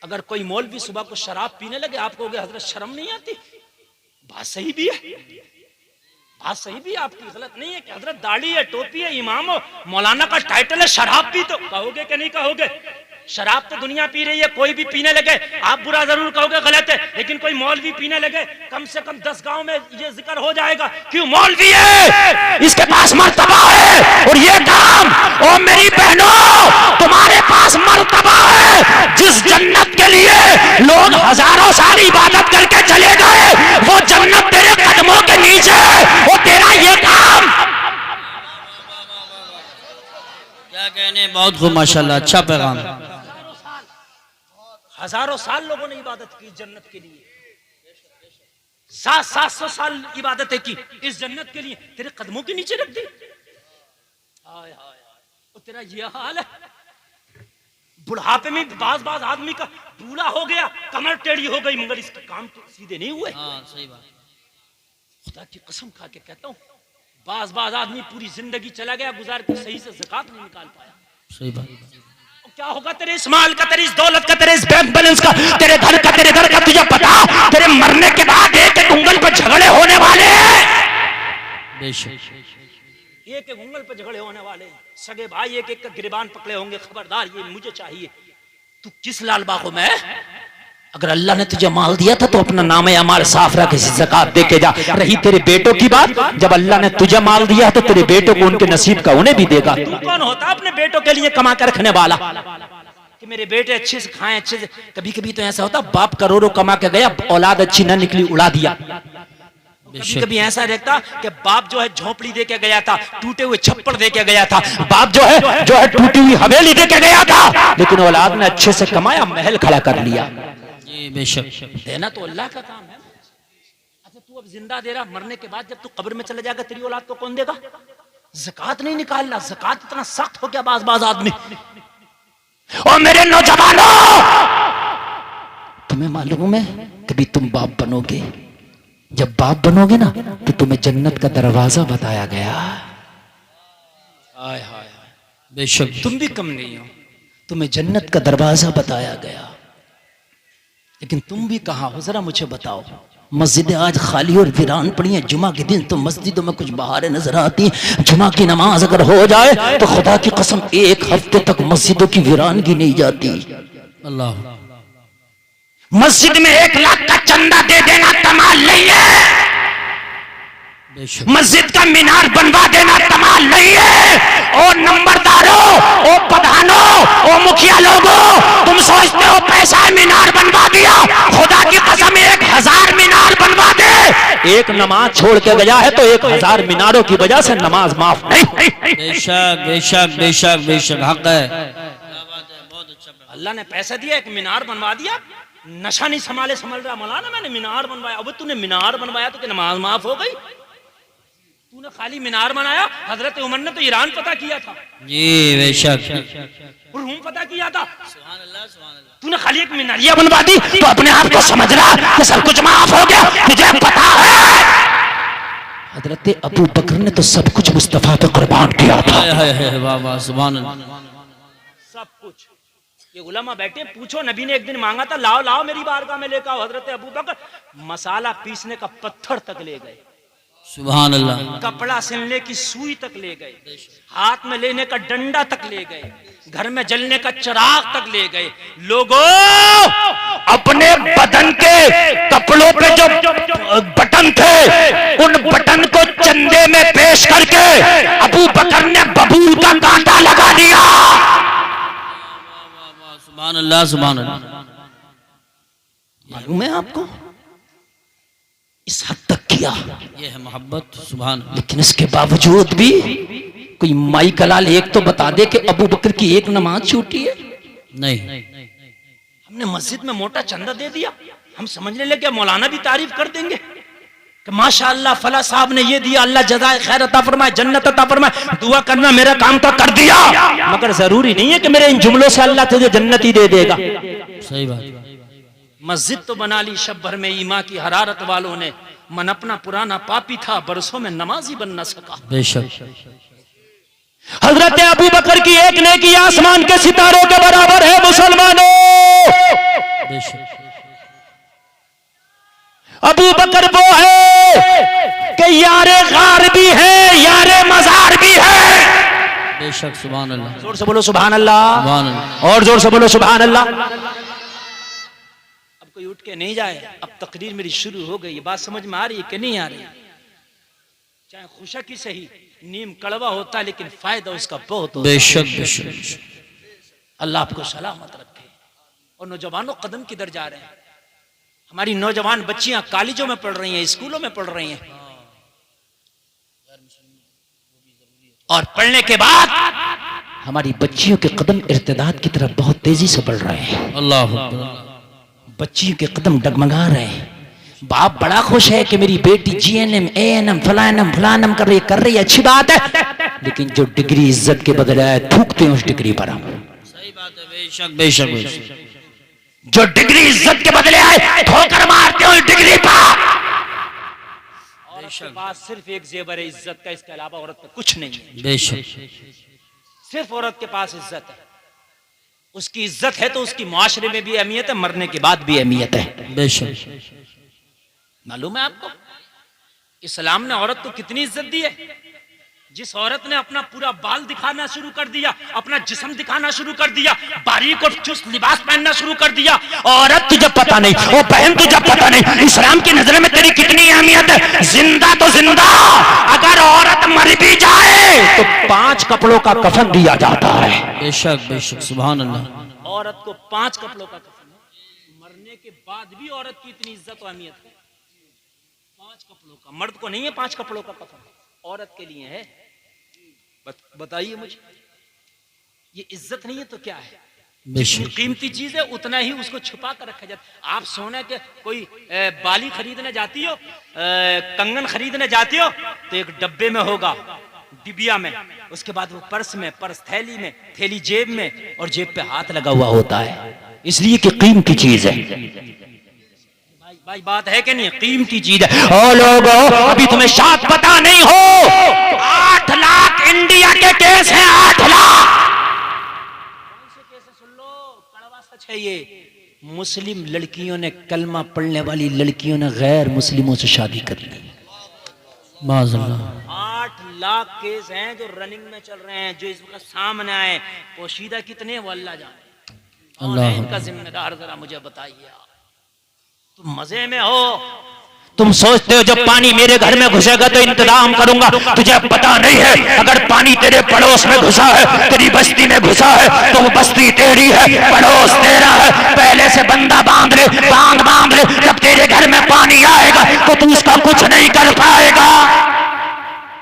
अगर कोई मौलवी सुबह को शराब पीने लगे, आप कहोगे हजरत शर्म नहीं आती? बात सही भी है, बात सही भी है, आपकी गलत नहीं है कि हजरत दाढ़ी है, टोपी है, इमाम हो, मौलाना का टाइटल है, शराब पी, तो कहोगे कि नहीं कहोगे? शराब तो दुनिया पी रही है, कोई भी पीने लगे आप बुरा जरूर कहोगे, गलत है। लेकिन कोई मौलवी पीने लगे, कम से कम 10 गांव में ये जिक्र हो जाएगा क्यों मौलवी है, इसके पास मर्तबा है। और ये काम, ओ मेरी बहनों, तुम्हारे पास मर्तबा है। जिस जन्नत के लिए लोग हजारों साल इबादत करके चले गए, वो जन्नत तेरे कदमों के नीचे है। वो तेरा ये काम, क्या कहने, बहुत खूब माशाल्लाह, अच्छा पैगाम। हजारों साल लोगों ने इबादत की जन्नत के लिए, 700 साल इबादतें की इस जन्नत के लिए, तेरे कदमों के नीचे रख दी। हाय हाय, तो तेरा ये हाल है। बुढ़ापे में बाज आदमी का बूढ़ा हो गया, कमर टेढ़ी हो गई, मगर इसके काम तो सीधे नहीं हुए। हाँ सही बात। खुदा की कसम खा के कहता हूँ, बाज आदमी पूरी जिंदगी चला गया गुजार के, सही से ज़कात नहीं निकाल पाया। सही बात। क्या होगा तेरे इस माल का, तेरी इस दौलत का, तेरे इस बैंक बैलेंस का, तेरे घर का, तेरे घर का, तुझे पता? तेरे मरने के बाद एक एक उंगल पर झगड़े होने वाले हैं। बेशक एक एक उंगल पर झगड़े होने वाले हैं। सगे भाई एक एक का गिरबान पकड़े होंगे, खबरदार ये मुझे चाहिए। तू किस लाल बागों में? अगर अल्लाह ने तुझे माल दिया था तो अपना नाम अमाल साफ रख, किसी ज़कात दे के जा। रही तेरे बेटों की बात, जब अल्लाह ने तुझे माल दिया तो तेरे बेटों को उनके नसीब का उन्हें भी देगा। तू कौन होता अपने बेटों के लिए कमा कर रखने वाला कि मेरे बेटे अच्छे से खाएं, अच्छे से? कभी कभी तो ऐसा होता, बाप करोड़ों कमा के गया, औलाद अच्छी न निकली, उड़ा दिया। कभी कभी ऐसा रहता कि बाप जो है झोपड़ी दे के गया था, टूटे हुए छप्पर दे के गया था, बाप जो है टूटी हुई हवेली दे के गया था, लेकिन औलाद ने अच्छे से कमाया, महल खड़ा कर लिया। बेशक देना तो अल्लाह का काम है। अच्छा तू अब जिंदा दे रहा, मरने के बाद जब तू कब्र में चला जाएगा, तेरी औलाद को कौन देगा? ज़कात नहीं निकालना, ज़कात इतना सख्त हो गया बाज आदमी। और मेरे नौजवानों, तुम्हें मालूम है कभी तुम बाप बनोगे, जब बाप बनोगे ना तो तुम्हें जन्नत का दरवाजा बताया गया। हाय हाय, बेशक तुम भी कम नहीं हो, तुम्हें जन्नत का दरवाजा बताया गया, लेकिन तुम भी कहाँ हो जरा मुझे बताओ। मस्जिदें आज खाली और वीरान पड़ी हैं। जुमा के दिन तो मस्जिदों में कुछ बहारें नजर आती हैं। जुमा की नमाज अगर हो जाए तो खुदा की कसम 1 हफ्ते तक मस्जिदों की वीरानगी नहीं जाती। अल्लाह, मस्जिद में 1 लाख का चंदा दे देना कमाल नहीं है, मस्जिद का मीनार बनवा देना कमाल नहीं है। और नंबरदारों, ओ प्रधानों, ओ मुखिया लोगों, तुम सोचते हो पैसा मीनार बनवा दिया, खुदा की कसम 1000 मीनार बनवा दे। एक नमाज छोड़ के गया है तो 1000 मीनारों की वजह से नमाज माफ नहीं। बेशक बेशक बेशक बेशक, हक है। अल्लाह ने पैसा दिया, एक मीनार बनवा दिया, नशा नहीं संभल रहा, मौलाना मैंने मीनार बनवाया। अब तूने मीनार बनवाया तो क्या नमाज माफ हो गई? तूने खाली मीनार बनाया, हजरत उमर ने तो ईरान पता किया था। जी बेशक, रूम पता किया था। तूने खाली एक मीनारिया बनवा दी तो अपने आप को समझ रहा कि सब कुछ माफ हो गया। तुझे पता है हजरत अबू बकर ने तो सब कुछ मुस्तफा पे कुर्बान किया था। वाह वाह, सुभान अल्लाह। सब कुछ। ये उलमा बैठे, पूछो नबी ने एक दिन मांगा था, लाओ लाओ मेरी बारगाह में लेकर आओ। हजरत अबू बकर मसाला पीसने का पत्थर तक ले गए, सुभान अल्लाह, कपड़ा सिलने की सुई तक ले गए, हाथ में लेने का डंडा तक ले गए, घर में जलने का चिराग तक ले गए। लोगों, अपने बदन के कपड़ों पे जो बटन थे उन बटन को चंदे में पेश करके अबू बकर ने बबूल का कांटा लगा दिया। सुभान अल्लाह, सुभान अल्लाह। मालूम है आपको, इस हद तक किया दिया। ये है मोहब्बत। सुभान। लेकिन इसके बावजूद भी कोई माई कलाल एक तो बता दे कि अबू बकर की एक नमाज छूटी है? नहीं। हमने मस्जिद में मोटा चंदा दे दिया, हम समझने लगे मौलाना भी तारीफ कर देंगे कि माशाअल्लाह फला साहब ने ये दिया, अल्लाह जज़ाए खैर अता फरमाए, जन्नत अता फरमाए। दुआ करना, मेरा काम तो कर दिया, मगर जरूरी नहीं है कि मेरे इन जुमलों से अल्लाह तुझे जन्नत ही दे देगा। सही बात। मस्जिद तो बना ली शब भर में ईमा की हरारत वालों ने, मन अपना पुराना पापी था, बरसों में नमाजी बन न सका। बेशक। हजरत अबू बकर की एक नेकी आसमान के सितारों के बराबर है मुसलमानों। बेशक। अबू बकर वो है कि यारे गार भी है, यारे मजार भी है। बेशक। सुभान अल्लाह। जोर से बोलो सुभान अल्लाह। सुभान अल्लाह। और जोर से बोलो सुभान अल्लाह। अब कोई उठ के नहीं जाए, अब तकरीर मेरी शुरू हो गई, बात समझ में आ रही है कि नहीं आ रही? चाहे खुशा की सही, नीम कड़वा होता है लेकिन फायदा उसका बहुत होता है। बेशक बेशक। अल्लाह आपको सलामत रखे। और नौजवानों कदम किधर जा रहे हैं? हमारी नौजवान बच्चियां कॉलेजों में पढ़ रही हैं, स्कूलों में पढ़ रही हैं, और पढ़ने के बाद हमारी बच्चियों के कदम इर्तिदाद की तरफ बहुत तेजी से बढ़ रहे हैं। अल्लाह। बच्चियों के कदम डगमगा रहे हैं। बाप बड़ा खुश है कि मेरी बेटी GNM ANM फलानम कर रही है, अच्छी बात है, लेकिन जो डिग्री इज्जत के बदले है थूकते हैं उस डिग्री पर हम। सही बात है। बेशक बेशक बेशक। जो डिग्री इज्जत के बदले आए ठोकर मारते हो डिग्री पर। औरत के पास सिर्फ एक जेवर है इज्जत का, इसके अलावा औरत पे कुछ नहीं है। बेशक। सिर्फ औरत के पास इज्जत है। उसकी इज्जत है तो उसकी मुआशरे में भी अहमियत है, मरने के बाद भी अहमियत है। बेशक। मालूम है आपको इस्लाम ने औरत को कितनी इज्जत दी है? जिस औरत ने अपना पूरा बाल दिखाना शुरू कर दिया, अपना जिस्म दिखाना शुरू कर दिया, बारीक और चुस्त लिबास पहनना शुरू कर दिया, औरत तुझे पता नहीं, ओ बहन तुझे पता नहीं इस्लाम की नजर में तेरी कितनी अहमियत है। जिंदा तो जिंदा, अगर औरत मर भी जाए तो 5 कपड़ों का कफन दिया जाता है। बेशक बेशक। सुभान अल्लाह। औरत को 5 कपड़ों का कफन, मरने के बाद भी औरत की इतनी इज्जत और अहमियत है। 5 कपड़ों का, मर्द को नहीं है 5 कपड़ों का कफन, औरत के लिए है। बताइए मुझे, ये इज्जत नहीं है तो क्या है? जितनी कीमती चीज है उतना ही उसको छुपा कर रखा जाता। आप सोने के कोई बाली खरीदने जाती हो, कंगन खरीदने जाती हो, तो एक डब्बे में होगा, डिबिया में, उसके बाद वो पर्स में, पर्स थैली में, थैली जेब में, और जेब पे हाथ लगा हुआ होता है, इसलिए कि कीमती चीज है। भाई बात है कि नहीं? कीमती चीज है। ओ लोगों, अभी तुम्हें शायद पता नहीं हो, 8 लाख इंडिया के केस हैं, 8 लाख। कौन से केस है? सुन लो, कड़वा सच है ये। मुस्लिम लड़कियों ने, कलमा पढ़ने वाली लड़कियों ने गैर मुस्लिमों से शादी कर ली। माज़अल्लाह। 8 लाख केस हैं जो रनिंग में चल रहे हैं, जो इस वक्त सामने आए। पोशीदा कितने वो अल्लाह जाने। अल्लाह। इनका जिम्मेदार जरा मुझे बताइए। तुम मजे में हो, तुम सोचते हो जब पानी मेरे घर में घुसेगा तो इंतजाम करूंगा। तुझे पता नहीं है अगर पानी तेरे पड़ोस में घुसा है, तेरी बस्ती में घुसा है, तो वो बस्ती तेरी है, पड़ोस तेरा है। पहले से बंदा बांध ले, बांध ले, जब तेरे घर में पानी आएगा तो तू उसका कुछ नहीं कर पाएगा।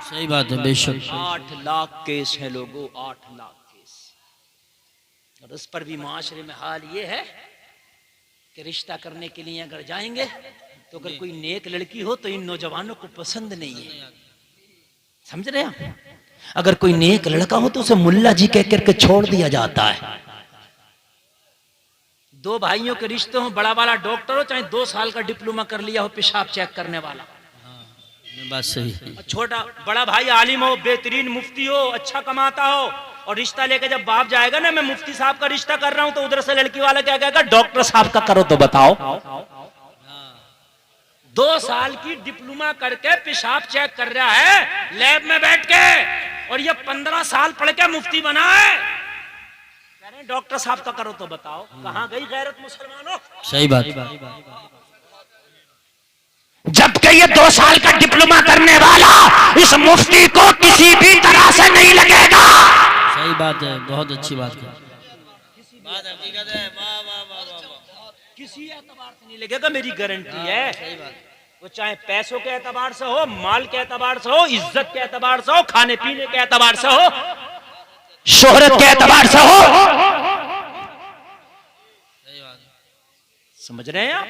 सही बात है। बेशक। 8 लाख केस है लोगों, 8 लाख केस। और उस पर भी माशरे में हाल ये है कि रिश्ता करने के लिए अगर जाएंगे तो अगर कोई नेक लड़की हो तो इन नौजवानों को पसंद नहीं है। समझ रहे हैं? अगर कोई नेक लड़का हो तो उसे मुल्ला जी कह करके छोड़ दिया जाता है। 2 भाइयों के रिश्ते हो, बड़ा वाला डॉक्टर हो, चाहे 2 साल का डिप्लोमा कर लिया हो पेशाब चेक करने वाला, बात सही है। छोटा बड़ा भाई आलिम हो, बेहतरीन मुफ्ती हो, अच्छा कमाता हो, और रिश्ता लेके जब बाप जाएगा ना, मैं मुफ्ती साहब का रिश्ता कर रहा हूं, तो उधर से लड़की वाला क्या कहेगा? डॉक्टर साहब का करो तो बताओ। 2 साल की डिप्लोमा करके पेशाब चेक कर रहा है लैब में बैठ के, और ये 15 साल पढ़ के मुफ्ती बना है, कह रहे हैं डॉक्टर साहब का करो तो बताओ। कहां गई गैरत मुसलमानों? सही बात। जबकि ये 2 साल का डिप्लोमा करने वाला इस मुफ्ती को किसी भी तरह से नहीं लगेगा। सही बात है। बहुत अच्छी बात है। बात हकीकत है। वाह वाह वाह वाह। किसी एतबार से नहीं लगेगा, मेरी गारंटी है। सही बात। वो चाहे पैसों के एतबार से हो, माल के एतबार से हो, इज्जत के एतबार से हो, खाने पीने के एतबार से हो, शोहरत के एतबार से हो। समझ रहे हैं आप?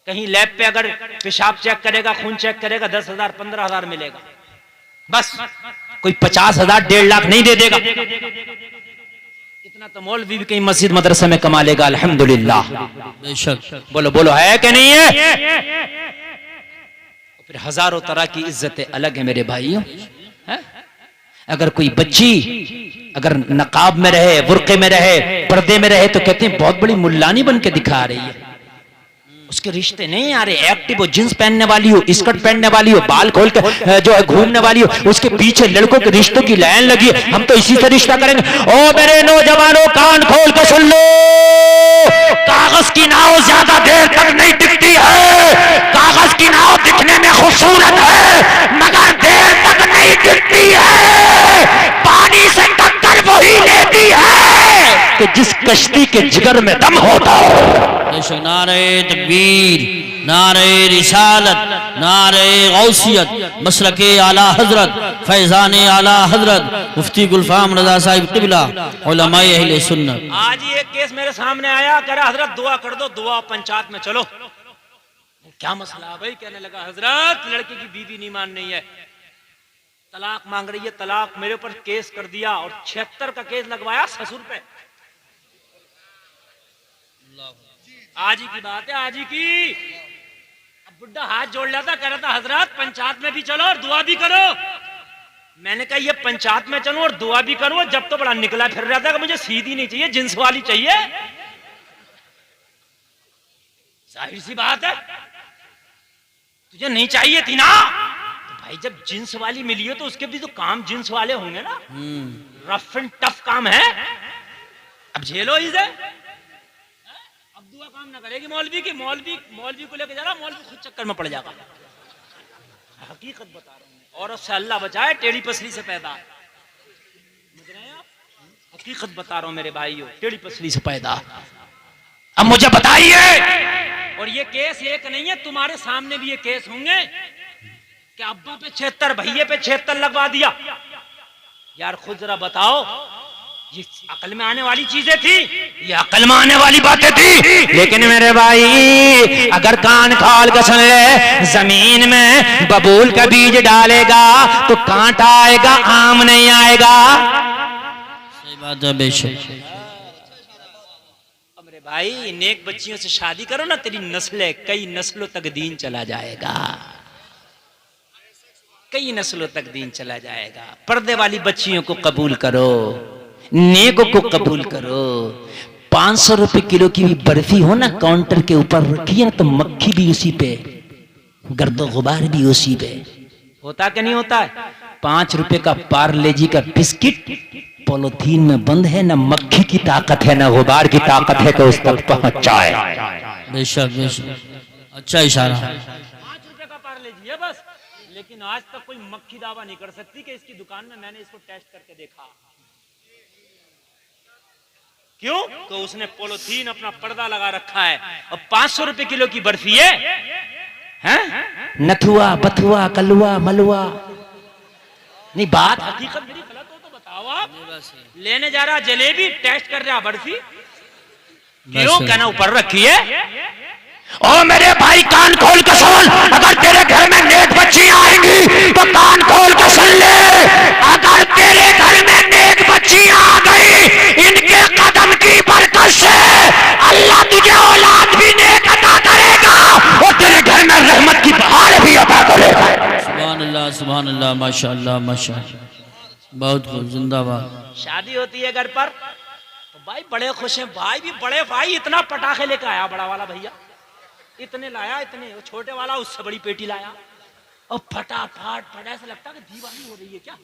कहीं लैब पे अगर पेशाब चेक करेगा, खून चेक करेगा, 10,000 15,000 मिलेगा, बस। कोई 50,000 1.5 लाख नहीं दे देगा। इतना तो मौलवी भी कहीं मस्जिद मदरसे में कमा लेगा। अल्हम्दुलिल्लाह। बेशक। बोलो बोलो, है कि नहीं है? फिर हजारों तरह की इज्जतें अलग है मेरे भाइयों। अगर कोई बच्ची अगर नकाब में रहे, बुर्के में रहे, पर्दे में रहे, तो कहते हैं बहुत बड़ी मुल्लानी बन के दिखा रही है। उसके रिश्ते नहीं आ रहे। एक्टिव हो, जींस पहनने वाली हो, स्कर्ट पहनने वाली हो, बाल खोल के जो है घूमने वाली हो, उसके पीछे लड़कों के रिश्तों की लाइन लगी है। हम तो इसी से रिश्ता करेंगे। ओ मेरे नौजवानों, कान खोल के सुन लो, कागज की नाव ज्यादा देर तक नहीं टिकती है। कागज की नाव दिखने में खूबसूरत है, मगर देर तक नहीं टिकती है। पानी से टक्कर वही लेती है कि जिस कश्ती के जिगर में दम होता हो। नारे तकबीर, नारे रिसालत, नारे गौसियत, मसलके आला हजरत, फैजान आला हजरत मुफ्ती गुलफाम रजा साहिब क़िबला, उलमाए अहले सुन्नत। आज ये केस मेरे सामने आया, कह रहा हजरत दुआ कर दो, दुआ पंचायत में चलो। क्या मसला भाई? कहने लगा हजरत लड़की की बीवी नहीं मान रही है, तलाक मांग रही है, तलाक। मेरे ऊपर केस कर दिया और 76 का केस लगवाया ससुर पे। आज ही की बात है, आज ही की। अब बुड्ढा हाथ जोड़ लेता, कह रहा था हजरत पंचायत में भी चलो और दुआ भी करो। मैंने कहा ये पंचायत में चलो और दुआ भी करो, जब तो बड़ा निकला फिर रहा था कि मुझे सीधी नहीं चाहिए, जिन्स वाली चाहिए। जाहिर सी बात है, तुझे नहीं चाहिए थी ना। तो भाई जब जिन्स वाली मिली हो तो उसके भी तो काम जिन्स वाले होंगे ना। रफ एंड टफ काम है, अब झेलो इसे। दुआ काम ना करेगी मौलवी की। मौलवी को लेके जा रहा, मौलवी खुद चक्कर में पड़ जाएगा। हकीकत बता रहा हूं, औरत से अल्लाह बचाए, टेढ़ी पसली से पैदा। समझ रहे हैं आप? हकीकत बता रहा हूं मेरे भाइयों, टेढ़ी पसली से पैदा। अब मुझे बताइए, और ये केस एक नहीं है, तुम्हारे सामने भी ये केस होंगे कि अब्बा पे 76, भैये पे 76 लगवा दिया। यार खुद जरा बताओ, ये अकल में आने वाली चीजें थी, ये अकल में आने वाली बातें थी। लेकिन मेरे भाई अगर कान खोल के सुन ले, जमीन में बबूल का बीज डालेगा तो कांटा आएगा, आम नहीं आएगा। सही बात है, बेशक। मेरे भाई नेक बच्चियों से शादी करो ना, तेरी नस्लें कई नस्लों तक दीन चला जाएगा, कई नस्लों तक दीन चला जाएगा। पर्दे वाली बच्चियों को कबूल करो, नेकों को कबूल करो। 500 रुपए किलो की भी बर्फी हो ना, काउंटर के ऊपर रखी है ना, तो मक्खी भी उसी पे, गर्दो गुबार भी उसी पे होता कि नहीं होता है? 5 रुपए का पार्ले जी का बिस्किट पॉलिथीन में बंद है, ना मक्खी की ताकत है ना गुबार की ताकत है कि उस तक पहुंचाए। बेशक बेशक, अच्छा इशारा। 5 रुपए का पार्ले जी है बस, लेकिन आज तक कोई मक्खी दावा नहीं कर सकती कि इसकी दुकान में मैंने इसको टेस्ट करके देखा। क्यों? तो उसने पॉलिथीन अपना पर्दा लगा रखा है और 500 रुपए किलो की बर्फी है, हैं? नथुआ बथुआ कलुआ मलुआ नहीं। बात हकीकत मेरी गलत हो तो बताओ आप। लेने जा रहा जलेबी, टेस्ट कर रहा बर्फी, क्यों? कहना ऊपर रखी है। ओ मेरे भाई कान खोल के सुन, अगर तेरे घर में नेक बच्चियां आएंगी तो कान खोल के सुन ले। अगर तेरे घर में नेक बच्चियां आ गई, इनके कदम की बरकत से अल्लाह तुझे औलाद भी नेक अता करेगा और तेरे घर में रहमत की बहार भी अता करेगा। सुभान अल्लाह, सुभान अल्लाह, माशाअल्लाह माशाअल्लाह, बहुत खूब, जिंदाबाद। शादी होती है घर पर तो भाई बड़े खुश हैं, भाई भी बड़े भाई इतना पटाखे लेकर आया, बड़ा वाला भैया इतने लाया, इतने। छोटे वाला उससे बड़ी पेटी लाया और फटाफट फटा, ऐसा लगता है कि दीवानी हो रही है क्या,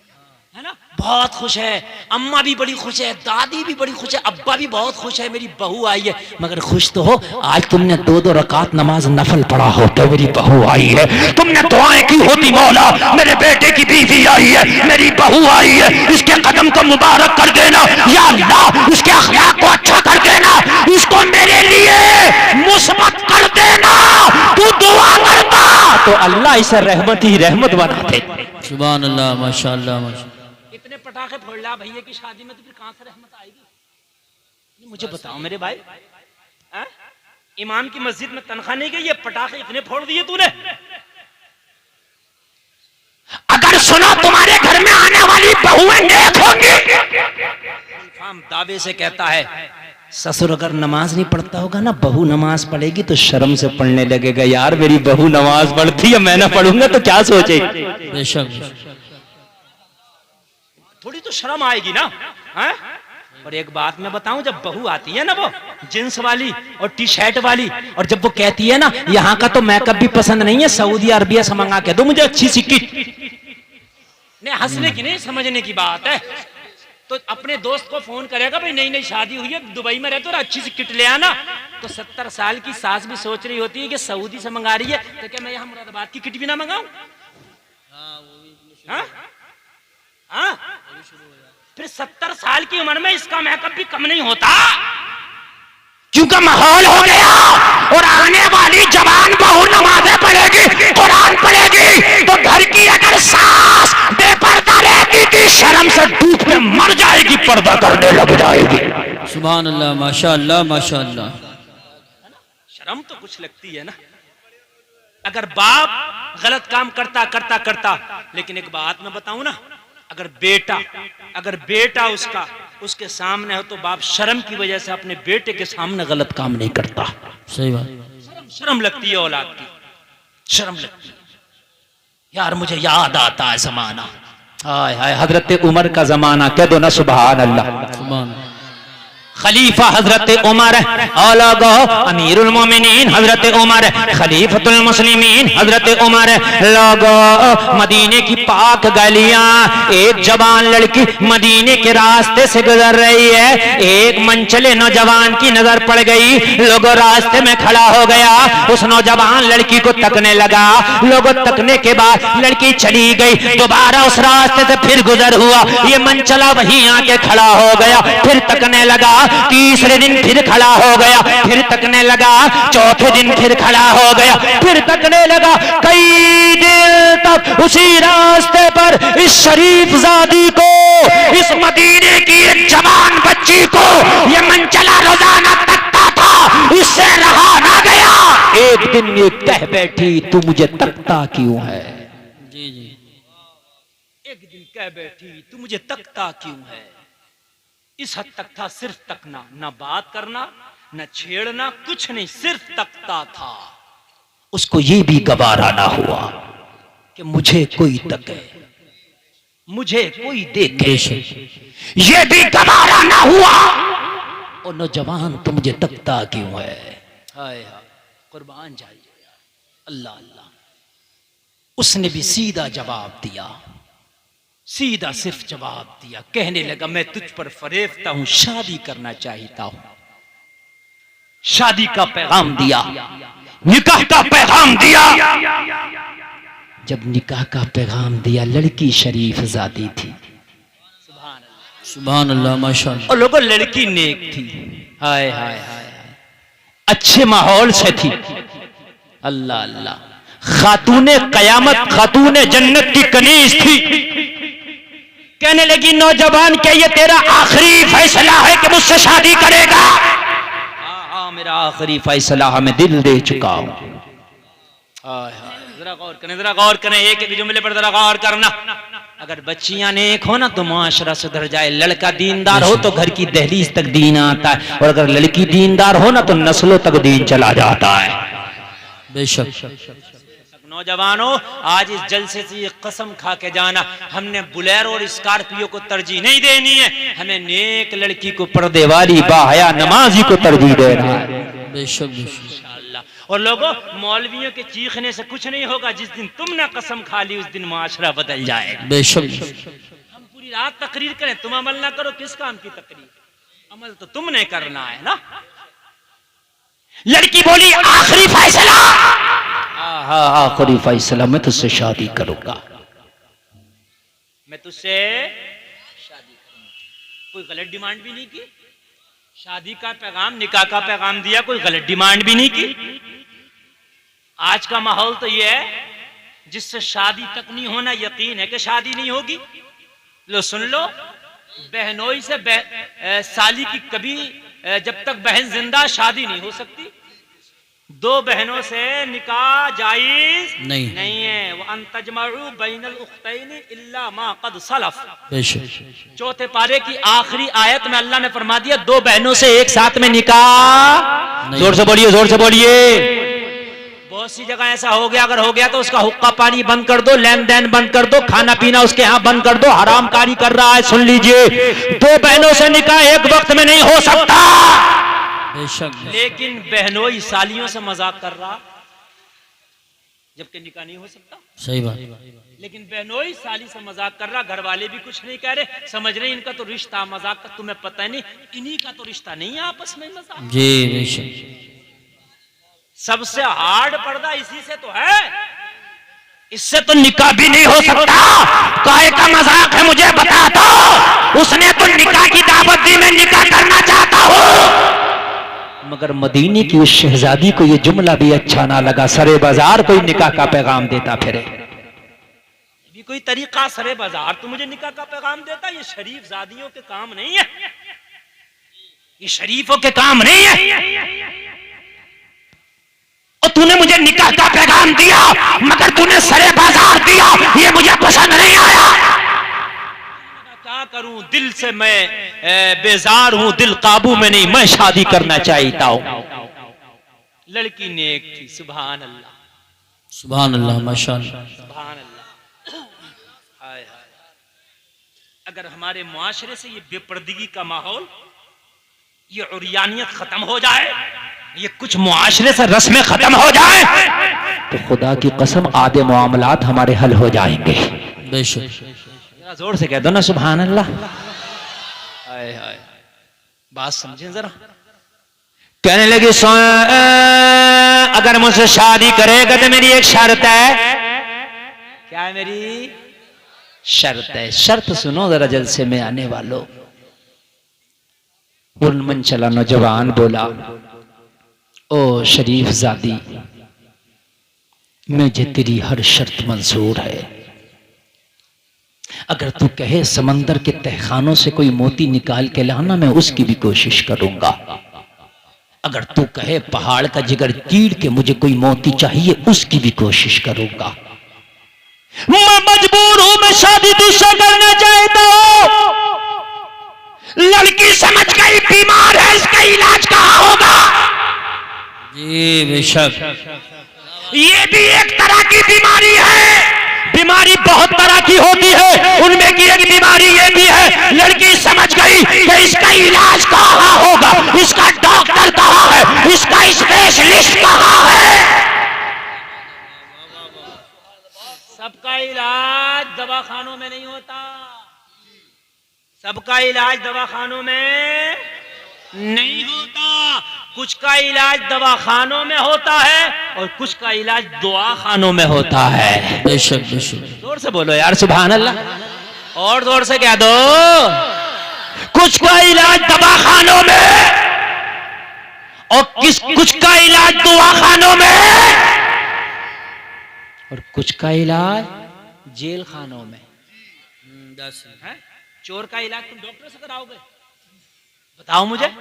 है ना? बहुत खुश है, अम्मा भी बड़ी खुश है, दादी भी बड़ी खुश है, अब्बा भी बहुत खुश है, मेरी बहू आई है। मगर खुश तो हो, आज तुमने 2-2 रकात नमाज नफल पढ़ा हो तो मेरी बहू आई है। तुमने दुआएं की होती, मौला मेरे बेटे की बीवी आई है, मेरी बहू आई है, इसके कदम को मुबारक कर देना या अल्लाह, इसके अखलाक को अच्छा कर देना, इसको मेरे लिए मुस्बत कर देना। तू दुआ करता तो अल्लाह इसे रहमत ही रहमत बनाते। सुभान अल्लाह, माशाअल्लाह माशाअल्लाह। इतने पटाखे फोड़ ला भैया की शादी में तो फिर कहां से रहमत आएगी? मुझे बताओ मेरे भाई, इमाम की मस्जिद में तनख्वाह नहीं गई, ये पटाखे इतने फोड़ दिए तूने। अगर सुनो तुम्हारे घर में आने वाली बहुएं नेक होंगी, इमाम दावे से कहता है ससुर अगर नमाज नहीं पढ़ता होगा ना, बहू नमाज पढ़ेगी तो शर्म से पढ़ने लगेगा, यार मेरी बहू नमाज पढ़ती है, मैं ना पढ़ूंगा तो क्या सोचेगी। बेशक, थोड़ी तो शर्म आएगी ना, है? और एक बात मैं बताऊं, जब बहू आती है ना वो जींस वाली और टी शर्ट वाली, और जब वो कहती है ना यहाँ का तो मेकअप भी पसंद नहीं है, सऊदी अरबिया से मंगा के दो मुझे अच्छी सी किट, नहीं हंसने की नहीं समझने की बात है। तो अपने दोस्त को फोन करेगा, भाई नई नई शादी हुई है, दुबई में रहते हो, अच्छी सी किट ले आना। तो 70 साल की सास भी सोच रही होती है कि सऊदी से मंगा रही है, तो क्या मैं यहाँ मुरादाबाद की किट भी ना मंगाऊं? फिर 70 साल की उम्र में इसका मेकअप भी कम नहीं होता, क्योंकि माहौल हो गया। और आने वाली जवान बहू नमाज़ें पढ़ेगी, कुरान पढ़ेगी, तो घर की अगर सास बेपर्दा रहती थी, शर्म से डूब के मर जाएगी, पर्दा करने लग जाएगी। सुभान अल्लाह, माशाअल्लाह माशाअल्लाह। शर्म तो कुछ लगती है ना। अगर बाप गलत काम करता करता करता, लेकिन एक बात मैं बताऊं ना, अगर बेटा उसके सामने हो तो बाप शर्म की वजह से अपने बेटे के सामने गलत काम नहीं करता। सही बात। शर्म लगती है औलाद की, शर्म लगती है। यार मुझे याद आता है जमाना, हाय हाय हजरत उमर का जमाना, कह दो ना सुभान अल्लाह। सुभान खलीफा हजरत उमर, औलागो अमीरुल मोमिनीन हजरत उमर, खलीफतुल मुस्लिमीन हजरत उमर। लोगो मदीने की पाक गलियां, एक जवान लड़की मदीने के रास्ते से गुजर रही है, एक मनचले नौजवान की नजर पड़ गई, लोगों रास्ते में खड़ा हो गया, उस नौजवान लड़की को तकने लगा, लोगों तकने के बाद लड़की चली गई, दोबारा उस रास्ते से फिर गुजर हुआ, ये मनचला वहीं आके खड़ा हो गया, फिर तकने लगा, तीसरे दिन फिर खड़ा हो गया, फिर तकने लगा, चौथे दिन फिर खड़ा हो गया, फिर तकने लगा, कई दिन तक उसी रास्ते पर इस शरीफ जादी को, इस मदीने की एक जवान बच्ची को ये मनचला रोजाना तकता था, इससे रहा ना गया। एक दिन ये कह बैठी, तू मुझे तकता क्यों है? जी जी। एक दिन कह बैठी, तू मुझे तकता क्यों है? इस हद तक था, सिर्फ तकना, ना बात करना, ना छेड़ना, कुछ नहीं, सिर्फ तकता था। उसको ये भी गवारा ना हुआ कि मुझे कोई तके, मुझे कोई देखे, ये भी गवारा ना हुआ। और नौजवान तो मुझे तकता क्यों है? हाय हाय, कुर्बान जाइए अल्लाह अल्लाह। उसने भी सीधा जवाब दिया, सीधा सिर्फ जवाब दिया, कहने लगा मैं तुझ पर फरेफ्ता हूं, शादी करना चाहता हूं। शादी का पैगाम दिया, निकाह का पैगाम दिया। जब निकाह का पैगाम दिया, लड़की शरीफ जादी थी, सुभान अल्लाह माशाअल्लाह। और लोगों लड़की नेक थी, हाय हाय हाय, अच्छे माहौल से थी, अल्लाह अल्लाह। खातूने कयामत, खातूने जन्नत की कनीज थी। कहने लगी नौजवान, क्या ये तेरा आखिरी फैसला है कि मुझसे शादी करेगा? हाँ, मेरा आखिरी फैसला है, मैं दिल दे चुका हूं। जरा गौर करें, जरा गौर करें, एक एक जुमले पर जरा गौर करना। अगर बच्चियां नेक हो ना तो मुआशरा सुधर जाए, लड़का दीनदार हो तो घर की दहलीज तक दीन आता है, और अगर लड़की दीनदार हो ना तो नस्लों तक दीन चला जाता है। बेशक। नौजवानों, आज इस जलसे से ये कसम खा के जाना, हमने बुलेरो और स्कॉर्पियो को तरजीह नहीं देनी है, हमें नेक लड़की को, पर्दे वाली बाहया नमाजी को तरजीह देना है। बेशक इंशाअल्लाह। और लोगों, मौलवियों के चीखने से कुछ नहीं होगा, जिस दिन तुमने कसम खा ली उस दिन मुआशरा बदल जाएगा। बेशक। हम पूरी रात तकरीर करें, तुम अमल ना करो, किस काम की तकरीर? अमल तो तुमने करना है ना। लड़की बोली आखिरी फैसला, हाँ आखिरी फैसला, मैं तुझसे शादी करूंगा, मैं तुझसे शादी करूंगा। कोई गलत डिमांड भी नहीं की, शादी का पैगाम, निकाह का पैगाम दिया, कोई गलत डिमांड भी नहीं की। आज का माहौल तो ये है जिससे शादी तक नहीं होना यकीन है कि शादी नहीं होगी। लो सुन लो, बहनोई से साली की कभी जब तक बहन जिंदा शादी नहीं हो सकती। दो बहनों से निकाह जायज नहीं है। वो अंतजमउ बैनल उख्तैनी इल्ला मा कद सलफ। चौथे पारे की आखिरी आयत में अल्लाह ने फरमा दिया दो बहनों से एक साथ में निकाह। जोर से बोलिए, जोर से बोलिए। बहुत सी जगह ऐसा हो गया, अगर हो गया तो उसका हुक्का पानी बंद कर दो, लेन देन बंद कर दो, खाना पीना उसके यहाँ बंद कर दो, हराम कारी कर रहा है। सुन लीजिए, दो बहनों से निकाह एक वक्त में नहीं हो सकता। लेकिन बहनोई सालियों से मजाक कर रहा जबकि निकाह नहीं हो सकता। सही बात। लेकिन बहनोई साली से मजाक कर रहा, घर वाले भी कुछ नहीं कह रहे, समझ रहे इनका तो रिश्ता मजाक का, तुम्हें पता नहीं इन्हीं का तो रिश्ता नहीं है आपस में मजाक। जी बेशक। सबसे हार्ड पर्दा इसी से तो है, इससे तो निकाह भी नहीं हो सकता। काहे का मजाक है मुझे बता दो। उसने तो निकाह की दावत दी, मैं निकाह करना चाहता हूँ। मगर मदीने की उस शहजादी को यह जुमला भी अच्छा ना लगा। सरे बाजार कोई निकाह का पैगाम देता फिरे, ये कोई तरीका? सरे बाजार तो मुझे निकाह का पैगाम देता? ये शरीफ जादियों के काम नहीं है, ये शरीफों के काम नहीं है। और तूने मुझे निकाह का पैगाम दिया मगर तूने सरे बाजार दिया, ये मुझे पसंद नहीं आया। क्या करूं, दिल से मैं बेजार हूं, दिल काबू में नहीं, मैं शादी करना चाहता हूं। लड़की नेक थी, सुभान अल्लाह, सुभान अल्लाह, माशाअल्लाह, सुभान अल्लाह। हाय हाय, अगर हमारे मुआशरे से ये बेपर्दगी का माहौल, ये उरियानियत खत्म हो जाए, ये कुछ मुआशरे से रस्में खत्म हो जाए, तो खुदा की कसम आधे मामलात हमारे हल हो जाएंगे। बेशक। जोर से कह दो ना सुभान अल्लाह। हाय हाय, बात समझें जरा। कहने लगी अगर मुझसे शादी करेगा तो मेरी एक शर्त है। क्या है मेरी शर्त? है शर्त सुनो जरा जलसे में आने वालों। मन चला नौजवान बोला, ओ शरीफ जादी, मुझे तेरी हर शर्त मंजूर है। अगर तू कहे समंदर के तहखानों से कोई मोती निकाल के लाना, मैं उसकी भी कोशिश करूंगा। अगर तू कहे पहाड़ का जिगर चीर के मुझे कोई मोती चाहिए, उसकी भी कोशिश करूंगा। मैं मजबूर हूं, मैं शादी दूसरा करना चाहता हूं। लड़की समझ गई बीमार है, इसका इलाज कहां होगा? जी बेशक। ये भी एक तरह की बीमारी है। बीमारी बहुत तरह की होती है, उनमें की एक बीमारी ये भी है। लड़की समझ गई कि इसका इलाज कहां होगा, इसका डॉक्टर कहां है, इसका स्पेशलिस्ट कहां है। सबका इलाज दवाखानों में नहीं होता, सबका इलाज दवाखानों में नहीं होता। कुछ का इलाज दवाखानों में होता है और कुछ का इलाज दुआखानों में होता है। बेशक बेशक। जोर से बोलो यार सुभान अल्लाह, और जोर से कह दो। कुछ का इलाज दवाखानों में और कुछ का इलाज दुआखानों में और कुछ का इलाज जेल खानों में। चोर का इलाज तुम डॉक्टर से कराओगे? बताओ मुझे।